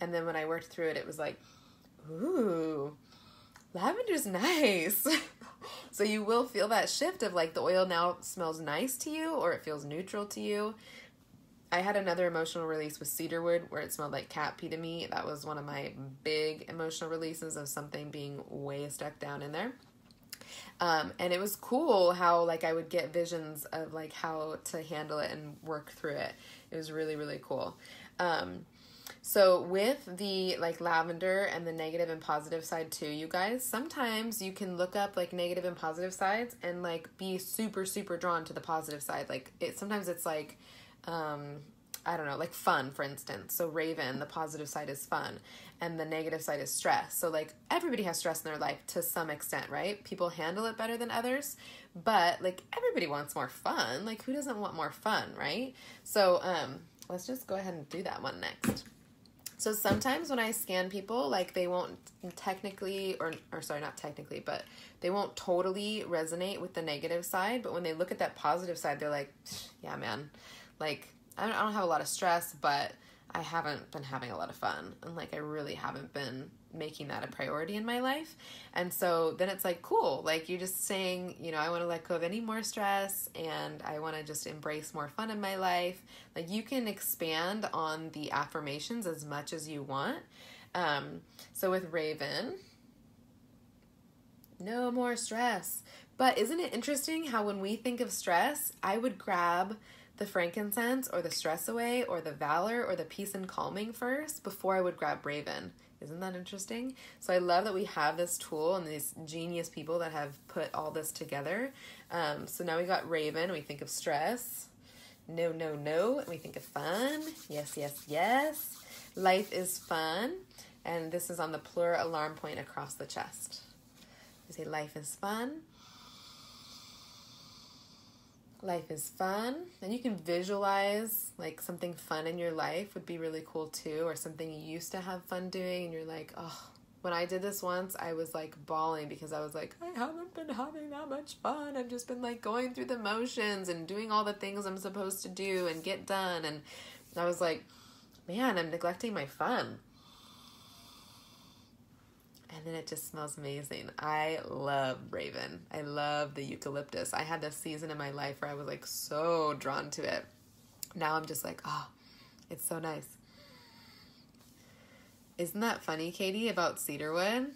And then when I worked through it, it was like, ooh, lavender's nice. So you will feel that shift of like the oil now smells nice to you or it feels neutral to you. I had another emotional release with cedarwood where it smelled like cat pee to me. That was one of my big emotional releases of something being way stuck down in there. And it was cool how like I would get visions of like how to handle it and work through it. It was really, really cool. So with the like lavender and the negative and positive side too, you guys, sometimes you can look up like negative and positive sides and like be super, super drawn to the positive side. Like sometimes it's like, I don't know, like fun, for instance. So Raven, the positive side is fun and the negative side is stress. So like everybody has stress in their life to some extent, right? People handle it better than others, but like everybody wants more fun. Like who doesn't want more fun, right? So, let's just go ahead and do that one next. So sometimes when I scan people, like they won't technically, or sorry, not technically, but they won't totally resonate with the negative side. But when they look at that positive side, they're like, yeah, man, like I don't have a lot of stress, but I haven't been having a lot of fun. And like, I really haven't been making that a priority in my life. And so then it's like, cool. Like you're just saying, you know, I want to let go of any more stress and I want to just embrace more fun in my life. Like you can expand on the affirmations as much as you want. So with Raven, no more stress. But isn't it interesting how when we think of stress, I would grab the frankincense or the stress away or the valor or the peace and calming first before I would grab Raven. Isn't that interesting? So I love that we have this tool and these genius people that have put all this together. So now we got Raven. We think of stress. No, no, no. And we think of fun. Yes, yes, yes. Life is fun. And this is on the pleural alarm point across the chest. We say life is fun. Life is fun. And you can visualize like something fun in your life would be really cool too, or something you used to have fun doing and you're like, oh, when I did this once, I was like bawling because I was like, I haven't been having that much fun. I've just been like going through the motions and doing all the things I'm supposed to do and get done. And I was like, man, I'm neglecting my fun. And then it just smells amazing. I love Raven. I love the eucalyptus. I had this season in my life where I was like so drawn to it. Now I'm just like, oh, it's so nice. Isn't that funny, Katie, about cedarwood?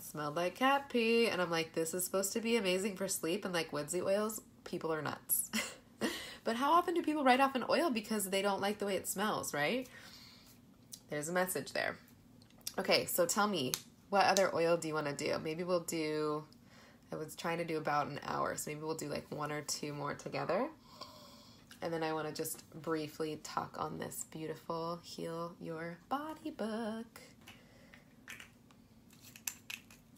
smelled like cat pee. And I'm like, this is supposed to be amazing for sleep and like woodsy oils. People are nuts. But how often do people write off an oil because they don't like the way it smells, right? There's a message there. Okay, so tell me, what other oil do you want to do? Maybe we'll do, I was trying to do about an hour, so maybe we'll do like 1 or 2 more together. And then I want to just briefly talk on this beautiful Heal Your Body book.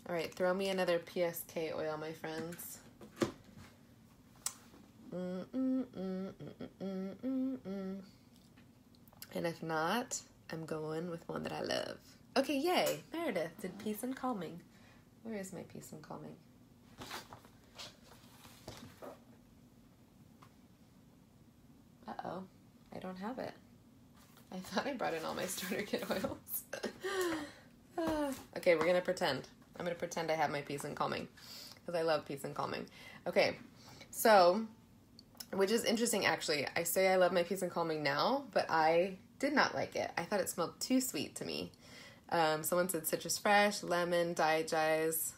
All right, throw me another PSK oil, my friends. And if not, I'm going with one that I love. Okay, yay. Meredith did Peace and Calming. Where is my Peace and Calming? Uh-oh. I don't have it. I thought I brought in all my starter kit oils. Okay, we're going to pretend. I'm going to pretend I have my Peace and Calming because I love Peace and Calming. Okay, so, which is interesting actually. I say I love my Peace and Calming now, but I did not like it. I thought it smelled too sweet to me. Someone said Citrus Fresh, lemon, Digize.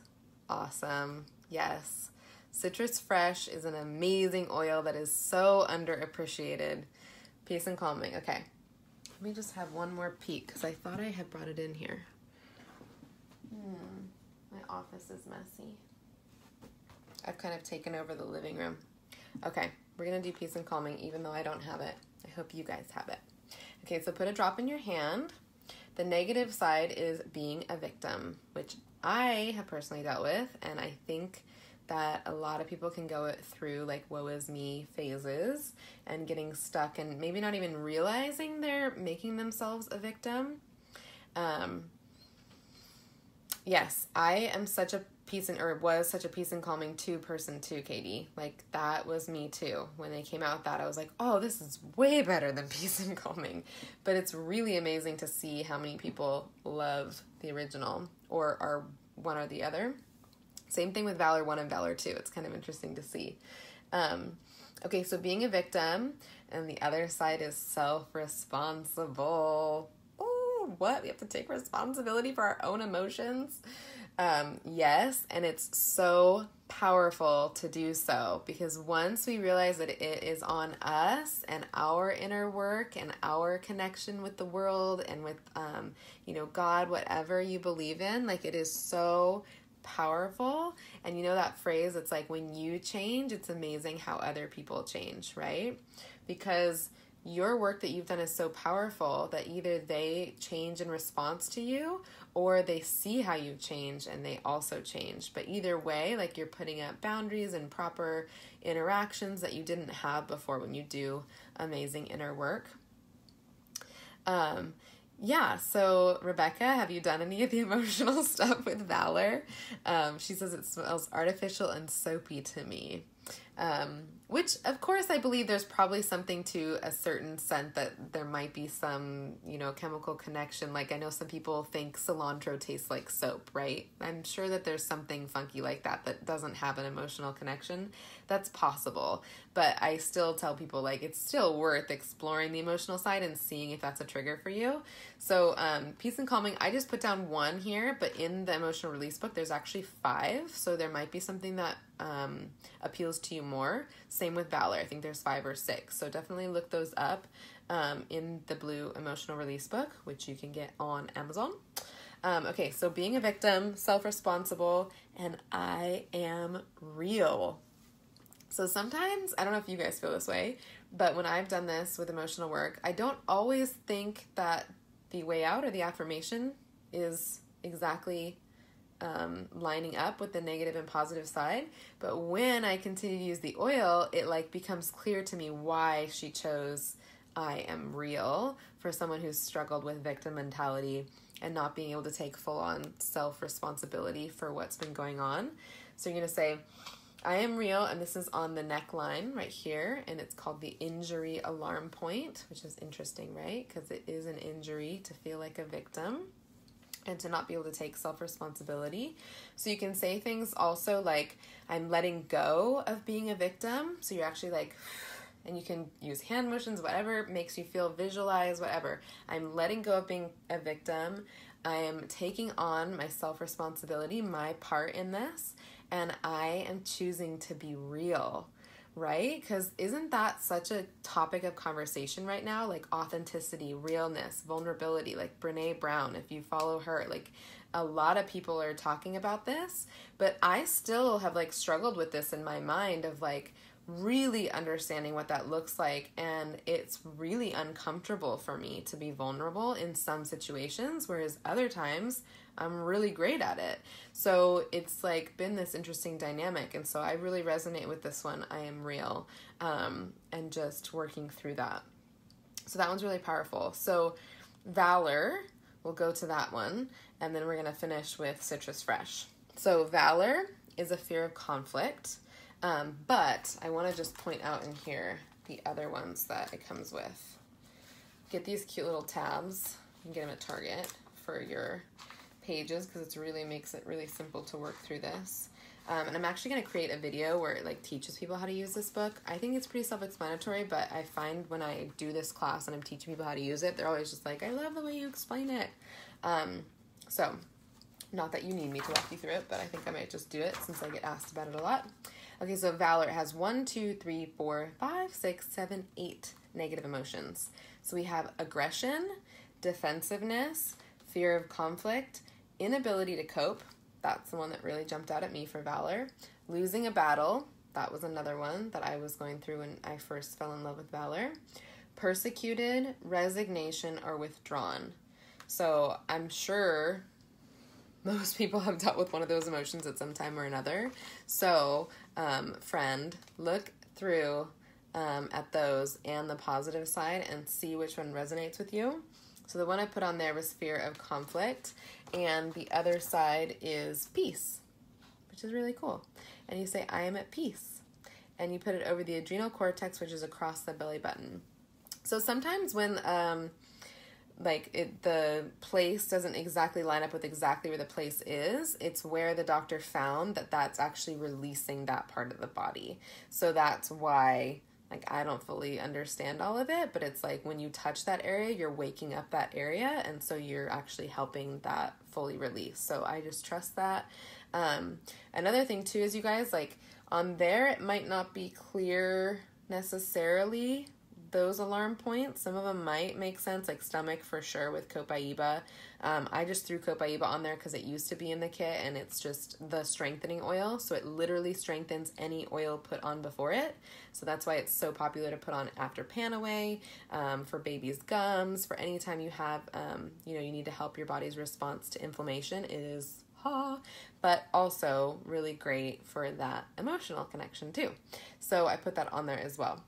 Awesome. Yes. Citrus Fresh is an amazing oil that is so underappreciated. Peace and Calming. Okay. Let me just have one more peek because I thought I had brought it in here. My office is messy. I've kind of taken over the living room. Okay. We're going to do Peace and Calming even though I don't have it. I hope you guys have it. Okay. So put a drop in your hand. The negative side is being a victim, which I have personally dealt with, and I think that a lot of people can go through like woe is me phases and getting stuck and maybe not even realizing they're making themselves a victim. Yes, I am such a was such a Peace and Calming 2 person too, Katie. Like that was me too. When they came out with that, I was like, oh, this is way better than Peace and Calming. But it's really amazing to see how many people love the original or are one or the other. Same thing with Valor 1 and Valor 2. It's kind of interesting to see. Okay, so being a victim, and the other side is self-responsible. Oh, what? We have to take responsibility for our own emotions? Yes, and it's so powerful to do so because once we realize that it is on us and our inner work and our connection with the world and with, God, whatever you believe in, like it is so powerful. And you know that phrase, it's like when you change, it's amazing how other people change, right? Because your work that you've done is so powerful that either they change in response to you or they see how you change and they also change. But either way, like you're putting up boundaries and proper interactions that you didn't have before when you do amazing inner work. Yeah, so Rebecca, have you done any of the emotional stuff with Valor? She says it smells artificial and soapy to me. Which, of course, I believe there's probably something to a certain scent that there might be some, chemical connection. Like, I know some people think cilantro tastes like soap, right? I'm sure that there's something funky like that doesn't have an emotional connection. That's possible. But I still tell people, like, it's still worth exploring the emotional side and seeing if that's a trigger for you. So, Peace and Calming, I just put down 1 here, but in the emotional release book, there's actually 5. So there might be something that appeals to you more. Same with Valor. I think there's 5 or 6. So definitely look those up in the blue emotional release book, which you can get on Amazon. Okay, so being a victim, self-responsible, and I am real. So sometimes, I don't know if you guys feel this way, but when I've done this with emotional work, I don't always think that the way out or the affirmation is exactly lining up with the negative and positive side. But when I continue to use the oil, it like becomes clear to me why she chose I am real for someone who's struggled with victim mentality and not being able to take full-on self-responsibility for what's been going on. So you're going to say, I am real, and this is on the neckline right here, and it's called the injury alarm point, which is interesting, right? Because it is an injury to feel like a victim and to not be able to take self-responsibility. So you can say things also like, I'm letting go of being a victim. So you're actually like, and you can use hand motions, whatever makes you feel, visualize, whatever. I'm letting go of being a victim. I am taking on my self-responsibility, my part in this, and I am choosing to be real, right? Because isn't that such a topic of conversation right now? Like authenticity, realness, vulnerability, like Brene Brown, if you follow her, like a lot of people are talking about this, but I still have like struggled with this in my mind of like really understanding what that looks like, and it's really uncomfortable for me to be vulnerable in some situations, whereas other times I'm really great at it. So it's like been this interesting dynamic, and so I really resonate with this one. I am real, and just working through that. So that one's really powerful. So valor, we'll go to that one, and then we're going to finish with citrus fresh. So valor is a fear of conflict. But I want to just point out in here the other ones that it comes with. Get these cute little tabs. You can get them at Target for your pages because it really makes it really simple to work through this. And I'm actually going to create a video where it like teaches people how to use this book. I think it's pretty self-explanatory, but I find when I do this class and I'm teaching people how to use it, they're always just like, I love the way you explain it. So not that you need me to walk you through it, but I think I might just do it since I get asked about it a lot. Okay, so valor has 1, 2, 3, 4, 5, 6, 7, 8 negative emotions. So we have aggression, defensiveness, fear of conflict, inability to cope. That's the one that really jumped out at me for valor. Losing a battle. That was another one that I was going through when I first fell in love with valor. Persecuted, resignation, or withdrawn. So I'm sure most people have dealt with one of those emotions at some time or another. So, friend, look through at those and the positive side and see which one resonates with you. So the one I put on there was fear of conflict, and the other side is peace, which is really cool. And you say, I am at peace. And you put it over the adrenal cortex, which is across the belly button. So sometimes when the place doesn't exactly line up with exactly where the place is, it's where the doctor found that that's actually releasing that part of the body. So that's why, like, I don't fully understand all of it, but it's like when you touch that area, you're waking up that area, and so you're actually helping that fully release. So I just trust that. Another thing too is, you guys, like on there, it might not be clear necessarily those alarm points. Some of them might make sense, like stomach for sure with Copaiba. I just threw Copaiba on there because it used to be in the kit, and it's just the strengthening oil. So it literally strengthens any oil put on before it. So that's why it's so popular to put on after Panaway, for babies' gums, for any time you have, you need to help your body's response to inflammation. It is but also really great for that emotional connection too. So I put that on there as well.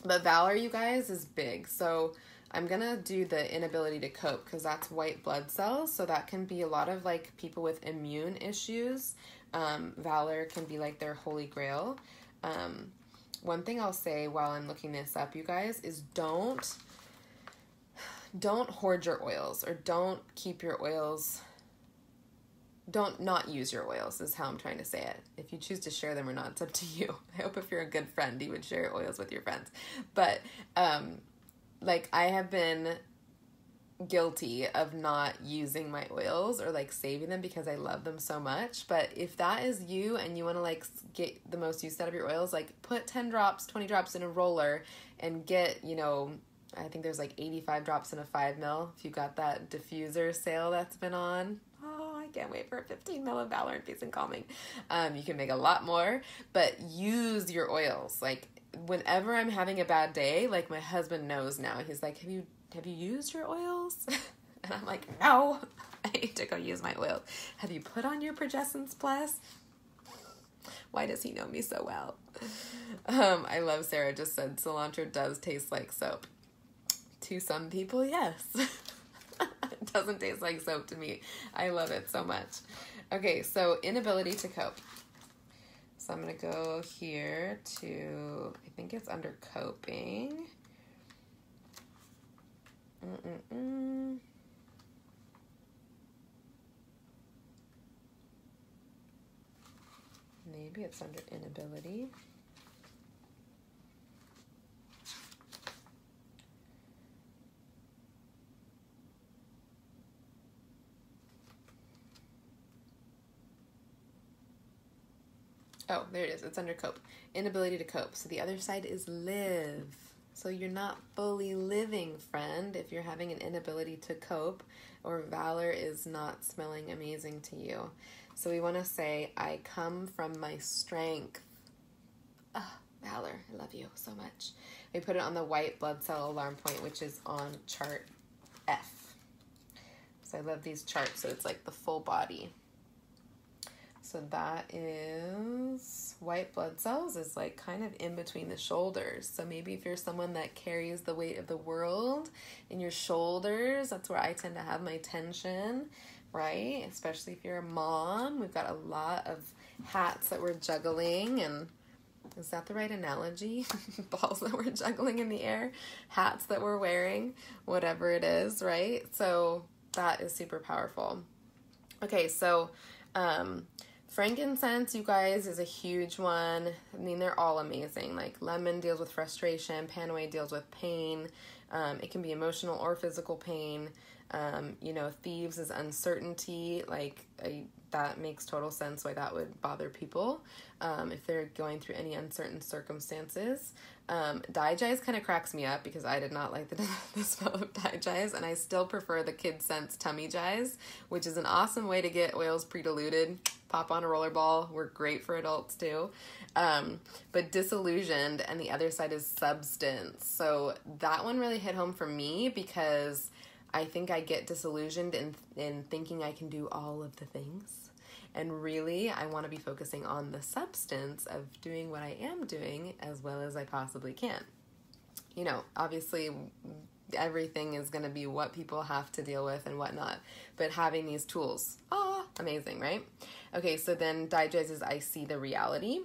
But valor, you guys, is big. So I'm going to do the inability to cope because that's white blood cells. So that can be a lot of like people with immune issues. Valor can be like their holy grail. One thing I'll say while I'm looking this up, you guys, is don't hoard your oils, or don't keep your oils. Don't not use your oils is how I'm trying to say it. If you choose to share them or not, it's up to you. I hope if you're a good friend, you would share your oils with your friends. But, like, I have been guilty of not using my oils or, like, saving them because I love them so much. But if that is you and you want to, like, get the most use out of your oils, like, put 10 drops, 20 drops in a roller and get, I think there's, like, 85 drops in a 5 ml. If you got that diffuser sale that's been on. Can't wait for a 15 ml of Valor and Peace and Calming. You can make a lot more, but use your oils. Like, whenever I'm having a bad day, like, my husband knows now. He's like, have you used your oils? And I'm like, no, I need to go use my oils. Have you put on your Progessence Plus? Why does he know me so well? I love Sarah just said cilantro does taste like soap. To some people, yes. It doesn't taste like soap to me. I love it so much. Okay, so inability to cope. So I'm going to go here to, I think it's under coping. Maybe it's under inability. Oh, there it is. It's under cope. Inability to cope. So the other side is live. So you're not fully living, friend, if you're having an inability to cope, or valor is not smelling amazing to you. So we want to say, I come from my strength. Oh, valor, I love you so much. We put it on the white blood cell alarm point, which is on chart F. So I love these charts. So it's like the full body. So that is white blood cells is like kind of in between the shoulders. So maybe if you're someone that carries the weight of the world in your shoulders, that's where I tend to have my tension, right? Especially if you're a mom. We've got a lot of hats that we're juggling, and is that the right analogy? Balls that we're juggling in the air, hats that we're wearing, whatever it is, right? So that is super powerful. Okay, so frankincense, you guys, is a huge one. I mean, they're all amazing. Like lemon deals with frustration, Panway deals with pain. It can be emotional or physical pain. Thieves is uncertainty. That makes total sense why that would bother people if they're going through any uncertain circumstances. Digize kind of cracks me up because I did not like the smell of Digize, and I still prefer the Kid Sense Tummy Jize, which is an awesome way to get oils pre-diluted. Pop on a roller ball. We're great for adults too. But disillusioned, and the other side is substance. So that one really hit home for me because I think I get disillusioned in thinking I can do all of the things. And really, I want to be focusing on the substance of doing what I am doing as well as I possibly can. Obviously, everything is going to be what people have to deal with and whatnot. But having these tools, amazing, right? Okay, so then Digize is I see the reality.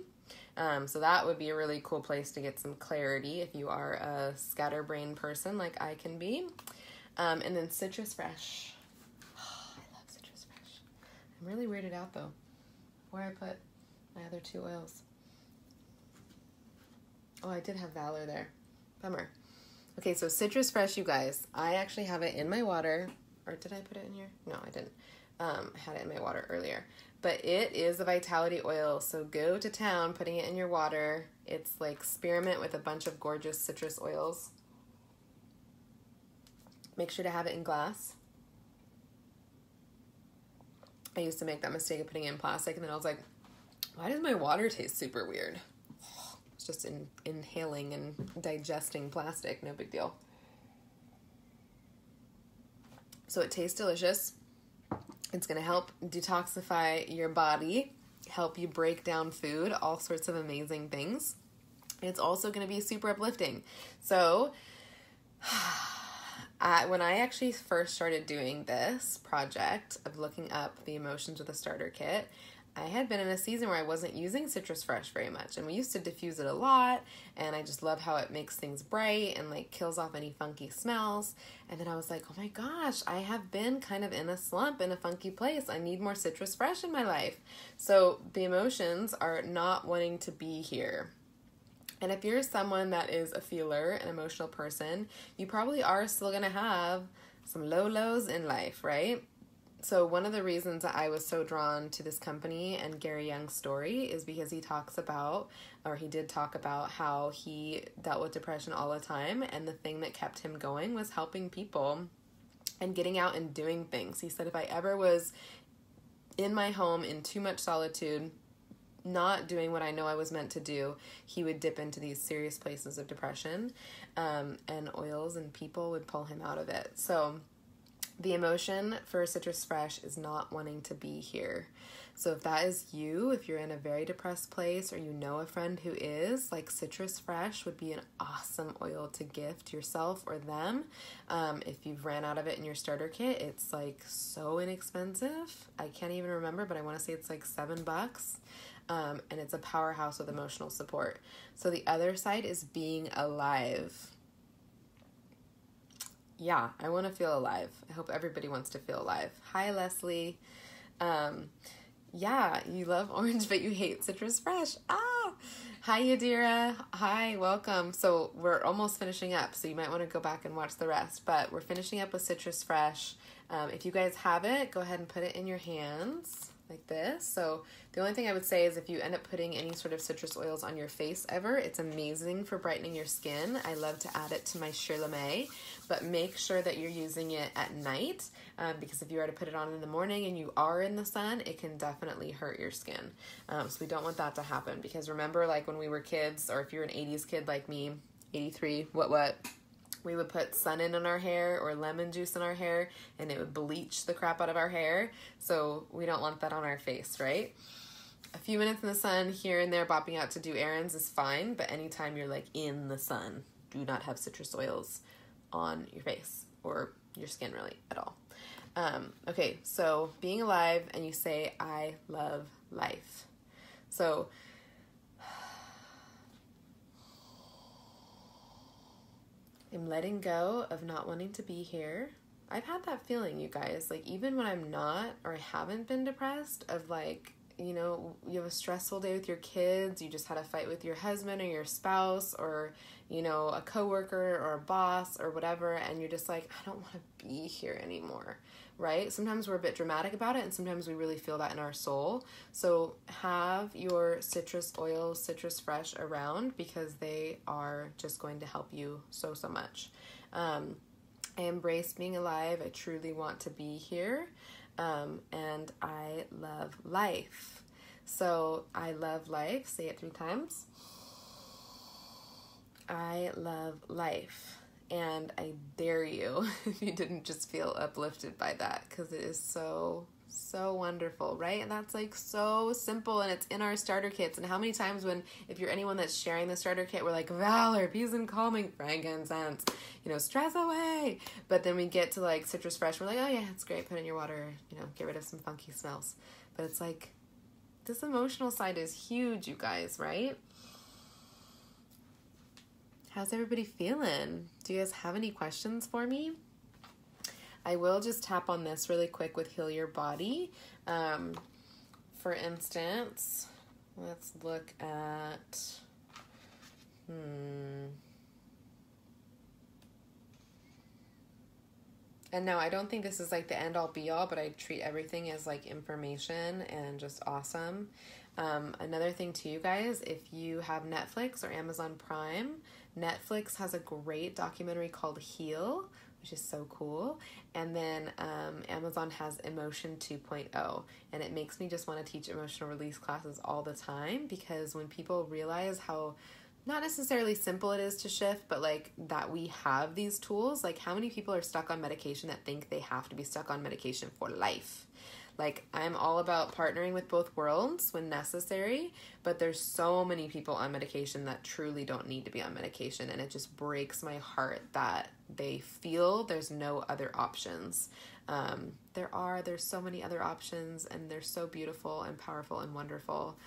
So that would be a really cool place to get some clarity if you are a scatterbrained person like I can be. And then Citrus Fresh. Oh, I love Citrus Fresh. I'm really weirded out though, where I put my other two oils. Oh, I did have Valor there. Bummer. Okay, so Citrus Fresh, you guys. I actually have it in my water. Or did I put it in here? No, I didn't. I had it in my water earlier. But it is a vitality oil, so go to town putting it in your water. It's like spearmint with a bunch of gorgeous citrus oils. Make sure to have it in glass. I used to make that mistake of putting it in plastic, and then I was like, why does my water taste super weird? It's just inhaling and digesting plastic, no big deal. So it tastes delicious. It's going to help detoxify your body, help you break down food, all sorts of amazing things. It's also going to be super uplifting. So when I actually first started doing this project of looking up the emotions with a starter kit, I had been in a season where I wasn't using Citrus Fresh very much, and we used to diffuse it a lot, and I just love how it makes things bright and like kills off any funky smells. And then I was like, oh my gosh, I have been kind of in a slump, in a funky place. I need more Citrus Fresh in my life. So the emotions are not wanting to be here. And if you're someone that is a feeler, an emotional person, you probably are still going to have some low lows in life, right? So one of the reasons that I was so drawn to this company and Gary Young's story is because he did talk about how he dealt with depression all the time, and the thing that kept him going was helping people and getting out and doing things. He said, if I ever was in my home in too much solitude, not doing what I know I was meant to do, he would dip into these serious places of depression, and oils and people would pull him out of it. So the emotion for Citrus Fresh is not wanting to be here. So if that is you, if you're in a very depressed place or you know a friend who is, like, Citrus Fresh would be an awesome oil to gift yourself or them. If you've ran out of it in your starter kit, it's like so inexpensive. I can't even remember, but I want to say it's like $7. And it's a powerhouse with emotional support. So the other side is being alive. Yeah, I want to feel alive. I hope everybody wants to feel alive. Hi, Leslie. Yeah, you love orange, but you hate Citrus Fresh. Hi, Yadira. Hi, welcome. So we're almost finishing up, so you might want to go back and watch the rest, but we're finishing up with Citrus Fresh. If you guys have it, go ahead and put it in your hands. like this. So the only thing I would say is if you end up putting any sort of citrus oils on your face ever, it's amazing for brightening your skin. I love to add it to my Shir Lame, but make sure that you're using it at night because if you were to put it on in the morning and you are in the sun, it can definitely hurt your skin. So we don't want that to happen because remember, like when we were kids, or if you're an 80s kid like me, 83, what? We would put sun in our hair or lemon juice in our hair and it would bleach the crap out of our hair. So we don't want that on our face, right? A few minutes in the sun here and there bopping out to do errands is fine, but anytime you're like in the sun, do not have citrus oils on your face or your skin really at all. Okay, so being alive and you say, I love life. So I'm letting go of not wanting to be here. I've had that feeling, you guys, like even when I'm not or I haven't been depressed, of like, you know, you have a stressful day with your kids, you just had a fight with your husband or your spouse or, you know, a coworker or a boss or whatever, and you're just like, I don't want to be here anymore, right? Sometimes we're a bit dramatic about it, and sometimes we really feel that in our soul. So have your citrus oils, Citrus Fresh around because they are just going to help you so much. I embrace being alive. I truly want to be here. And I love life. So I love life. Say it 3 times. I love life. And I dare you, if you didn't just feel uplifted by that, because it is so wonderful, right? And that's like so simple, and it's in our starter kits. And how many times if you're anyone that's sharing the starter kit, we're like, valor, peace and calming, frankincense, you know, stress away. But then we get to like Citrus Fresh, we're like, oh yeah, it's great, put it in your water, you know, get rid of some funky smells. But it's like, this emotional side is huge, you guys, right? How's everybody feeling? Do you guys have any questions for me? I will just tap on this really quick with Heal Your Body. For instance, let's look at, and no, I don't think this is like the end all be all, but I treat everything as like information and just awesome. Another thing too, you guys, if you have Netflix or Amazon Prime, Netflix has a great documentary called Heal, which is so cool. And then Amazon has Emotion 2.0, and it makes me just want to teach emotional release classes all the time, because when people realize how not necessarily simple it is to shift, but like that we have these tools, like how many people are stuck on medication that think they have to be stuck on medication for life? Like, I'm all about partnering with both worlds when necessary, but there's so many people on medication that truly don't need to be on medication, and it just breaks my heart that they feel there's no other options. There's so many other options, and they're so beautiful and powerful and wonderful.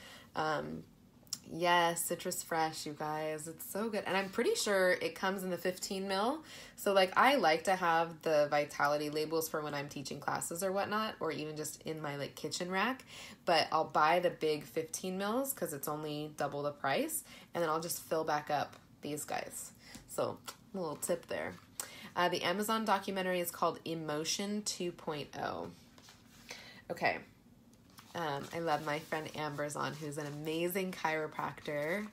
Yes, Citrus Fresh, you guys. It's so good. And I'm pretty sure it comes in the 15 mil. So like I like to have the Vitality labels for when I'm teaching classes or whatnot, or even just in my like kitchen rack. But I'll buy the big 15 mils because it's only double the price. And then I'll just fill back up these guys. So a little tip there. The Amazon documentary is called Emotion 2.0. Okay. I love my friend Amber's on, who's an amazing chiropractor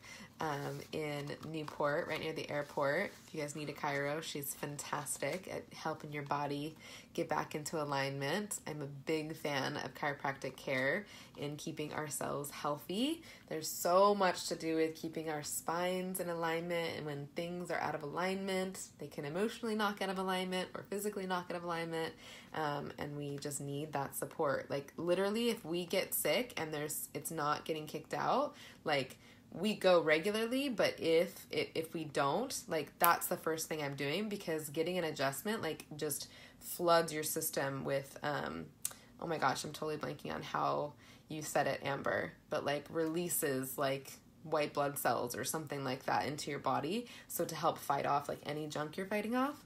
in Newport, right near the airport. If you guys need a chiro, she's fantastic at helping your body get back into alignment. I'm a big fan of chiropractic care in keeping ourselves healthy. There's so much to do with keeping our spines in alignment, and when things are out of alignment, they can emotionally knock out of alignment or physically knock out of alignment, and we just need that support. Like literally, if we get sick and it's not getting kicked out, like we go regularly, but if we don't, like that's the first thing I'm doing, because getting an adjustment like just floods your system with oh my gosh, I'm totally blanking on how you said it, Amber, but like releases like white blood cells or something like that into your body, so to help fight off like any junk you're fighting off.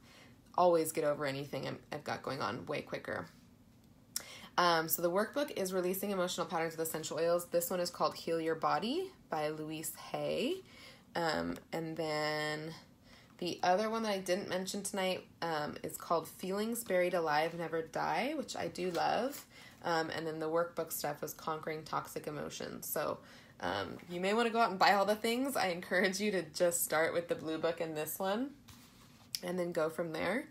Always get over anything I've got going on way quicker. So the workbook is Releasing Emotional Patterns with Essential Oils. This one is called Heal Your Body by Louise Hay. And then the other one that I didn't mention tonight is called Feelings Buried Alive Never Die, which I do love. And then the workbook stuff was conquering toxic emotions. So you may want to go out and buy all the things. I encourage you to just start with the blue book and this one and then go from there.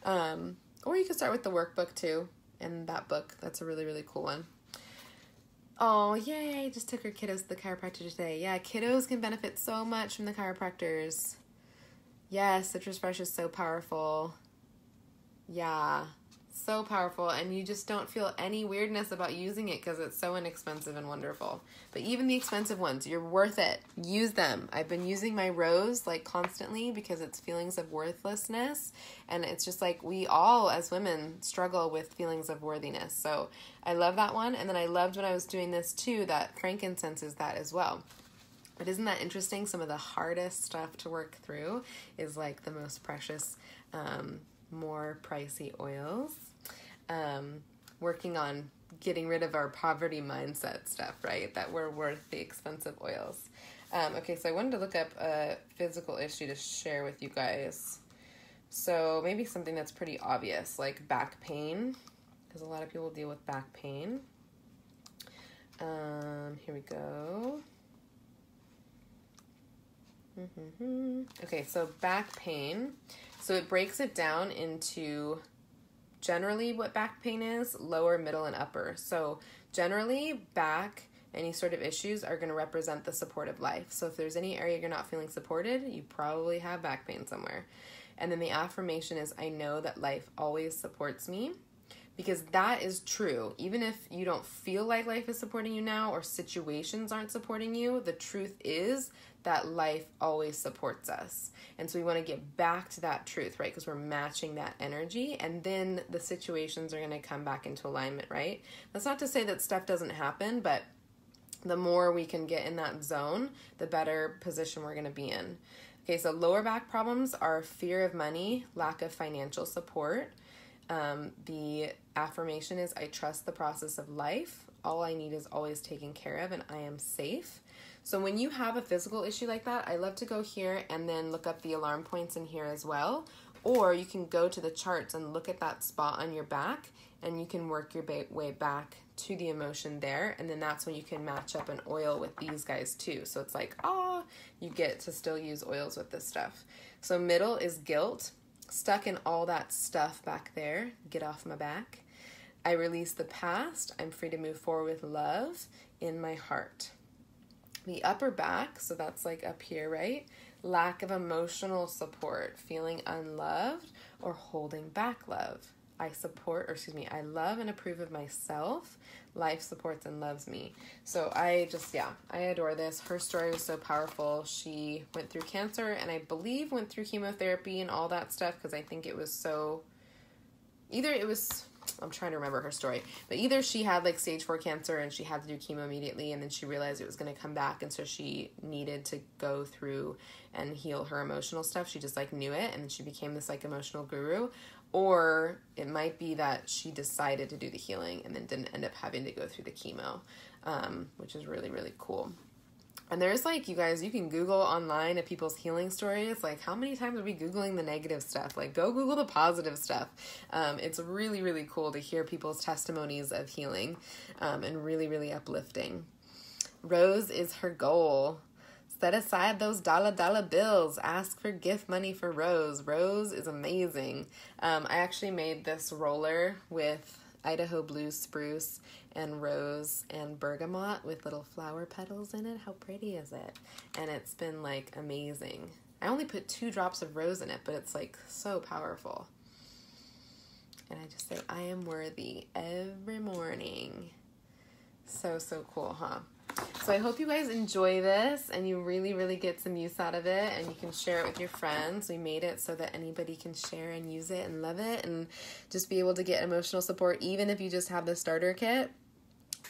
Or you can start with the workbook too and that book. That's a really, really cool one. Oh, yay. Just took her kiddos to the chiropractor today. Yeah, kiddos can benefit so much from the chiropractors. Yes, Citrus Fresh is so powerful. Yeah, so powerful. And you just don't feel any weirdness about using it because it's so inexpensive and wonderful. But even the expensive ones, you're worth it. Use them. I've been using my Rose like constantly because it's feelings of worthlessness. And it's just like we all as women struggle with feelings of worthiness. So I love that one. And then I loved when I was doing this too, that frankincense is that as well. But isn't that interesting? Some of the hardest stuff to work through is like the most precious, more pricey oils. Working on getting rid of our poverty mindset stuff, right? That we're worth the expensive oils. Okay, so I wanted to look up a physical issue to share with you guys. So maybe something that's pretty obvious, like back pain, because a lot of people deal with back pain. Here we go. Okay, so back pain. So it breaks it down into generally what back pain is, lower, middle, and upper. So generally back, any sort of issues are going to represent the supportive life. So if there's any area you're not feeling supported, you probably have back pain somewhere. And then the affirmation is, I know that life always supports me. Because that is true. Even if you don't feel like life is supporting you now or situations aren't supporting you, the truth is that life always supports us. And so we want to get back to that truth, right? Because we're matching that energy and then the situations are going to come back into alignment, right? That's not to say that stuff doesn't happen, but the more we can get in that zone, the better position we're going to be in. Okay, so lower back problems are fear of money, lack of financial support. The affirmation is, I trust the process of life. All I need is always taken care of and I am safe. So when you have a physical issue like that, I love to go here and then look up the alarm points in here as well. Or you can go to the charts and look at that spot on your back and you can work your way back to the emotion there. And then that's when you can match up an oil with these guys too. So it's like, you get to still use oils with this stuff. So middle is guilt. Stuck in all that stuff back there. Get off my back. I release the past. I'm free to move forward with love in my heart. The upper back, so that's like up here, right? Lack of emotional support, feeling unloved or holding back love. I love and approve of myself. Life supports and loves me. So I adore this. Her story was so powerful. She went through cancer and I believe went through chemotherapy and all that stuff because I think it was I'm trying to remember her story, but either she had like stage 4 cancer and she had to do chemo immediately and then she realized it was going to come back and so she needed to go through and heal her emotional stuff. She just like knew it and then she became this like emotional guru. Or it might be that she decided to do the healing and then didn't end up having to go through the chemo, which is really, really cool. And there's like, you guys, you can Google online of people's healing stories. Like, how many times are we Googling the negative stuff? Like, go Google the positive stuff. It's really, really cool to hear people's testimonies of healing and really, really uplifting. Rose is her goal. Set aside those dollar bills. Ask for gift money for Rose. Rose is amazing. I actually made this roller with Idaho blue spruce and rose and bergamot with little flower petals in it. How pretty is it? And it's been like amazing. I only put 2 drops of rose in it, but it's like so powerful. And I just say, I am worthy every morning. So cool, huh? So I hope you guys enjoy this and you really, really get some use out of it and you can share it with your friends. We made it so that anybody can share and use it and love it and just be able to get emotional support even if you just have the starter kit.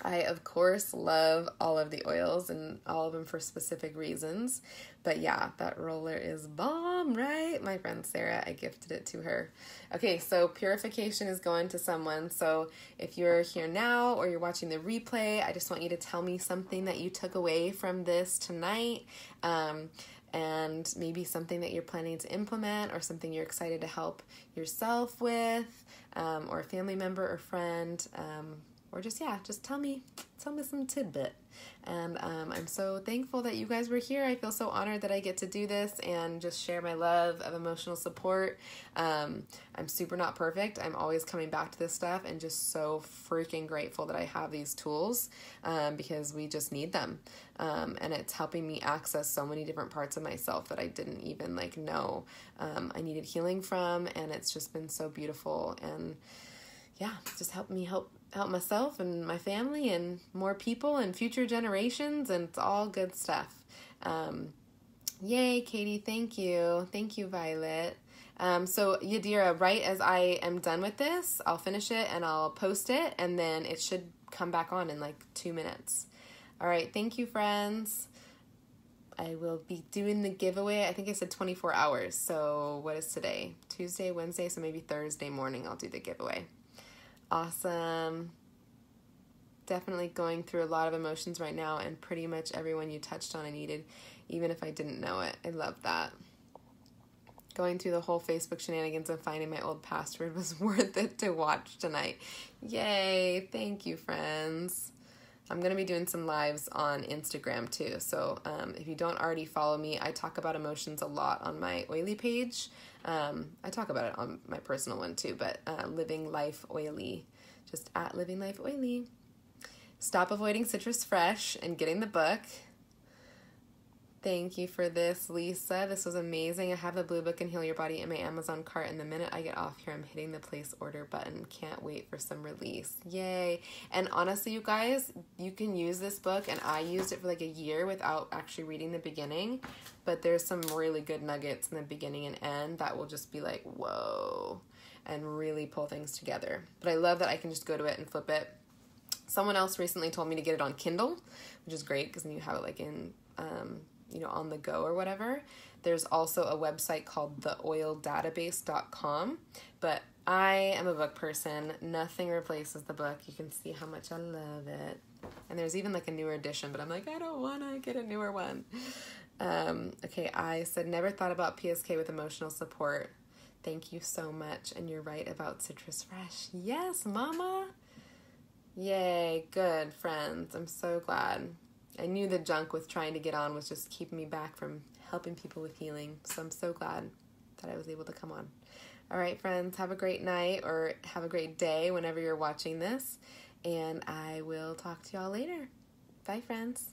I, of course, love all of the oils and all of them for specific reasons. But yeah, that roller is bomb, right? My friend Sarah, I gifted it to her. Okay, so purification is going to someone. So if you're here now or you're watching the replay, I just want you to tell me something that you took away from this tonight. And maybe something that you're planning to implement or something you're excited to help yourself with, or a family member or friend. or just tell me some tidbit. And I'm so thankful that you guys were here. I feel so honored that I get to do this and just share my love of emotional support. I'm super not perfect. I'm always coming back to this stuff and just so freaking grateful that I have these tools, because we just need them. And it's helping me access so many different parts of myself that I didn't even know I needed healing from. And it's just been so beautiful. And yeah, just help me help myself and my family and more people and future generations, and it's all good stuff. Yay, Katie, thank you. Thank you, Violet. So Yadira, right as I am done with this, I'll finish it and I'll post it, and then it should come back on in 2 minutes. All right, thank you, friends. I will be doing the giveaway. I think I said 24 hours. So what is today? Tuesday, Wednesday, so maybe Thursday morning I'll do the giveaway. Awesome. Definitely going through a lot of emotions right now, and pretty much everyone you touched on I needed, even if I didn't know it. I love that. Going through the whole Facebook shenanigans and finding my old password was worth it to watch tonight. Yay. Thank you, friends. I'm going to be doing some lives on Instagram too. So if you don't already follow me, I talk about emotions a lot on my Oily page. I talk about it on my personal one too, but Living Life Oily, just at Living Life Oily. Stop avoiding Citrus Fresh and getting the book. Thank you for this, Lisa. This was amazing. I have the Blue Book and Heal Your Body in my Amazon cart, and the minute I get off here, I'm hitting the place order button. Can't wait for some release. Yay. And honestly, you guys, you can use this book, and I used it for a year without actually reading the beginning, but there's some really good nuggets in the beginning and end that will just be whoa, and really pull things together. But I love that I can just go to it and flip it. Someone else recently told me to get it on Kindle, which is great because then you have it in on the go or whatever. There's also a website called theoildatabase.com, but I am a book person. Nothing replaces the book. You can see how much I love it. And there's even a newer edition, but I'm I don't want to get a newer one. Okay, I said, never thought about PSK with emotional support. Thank you so much. And you're right about Citrus Fresh. Yes, mama. Yay, good, friends. I'm so glad. I knew the junk with trying to get on was just keeping me back from helping people with healing. So I'm so glad that I was able to come on. All right, friends, have a great night or have a great day whenever you're watching this. And I will talk to y'all later. Bye, friends.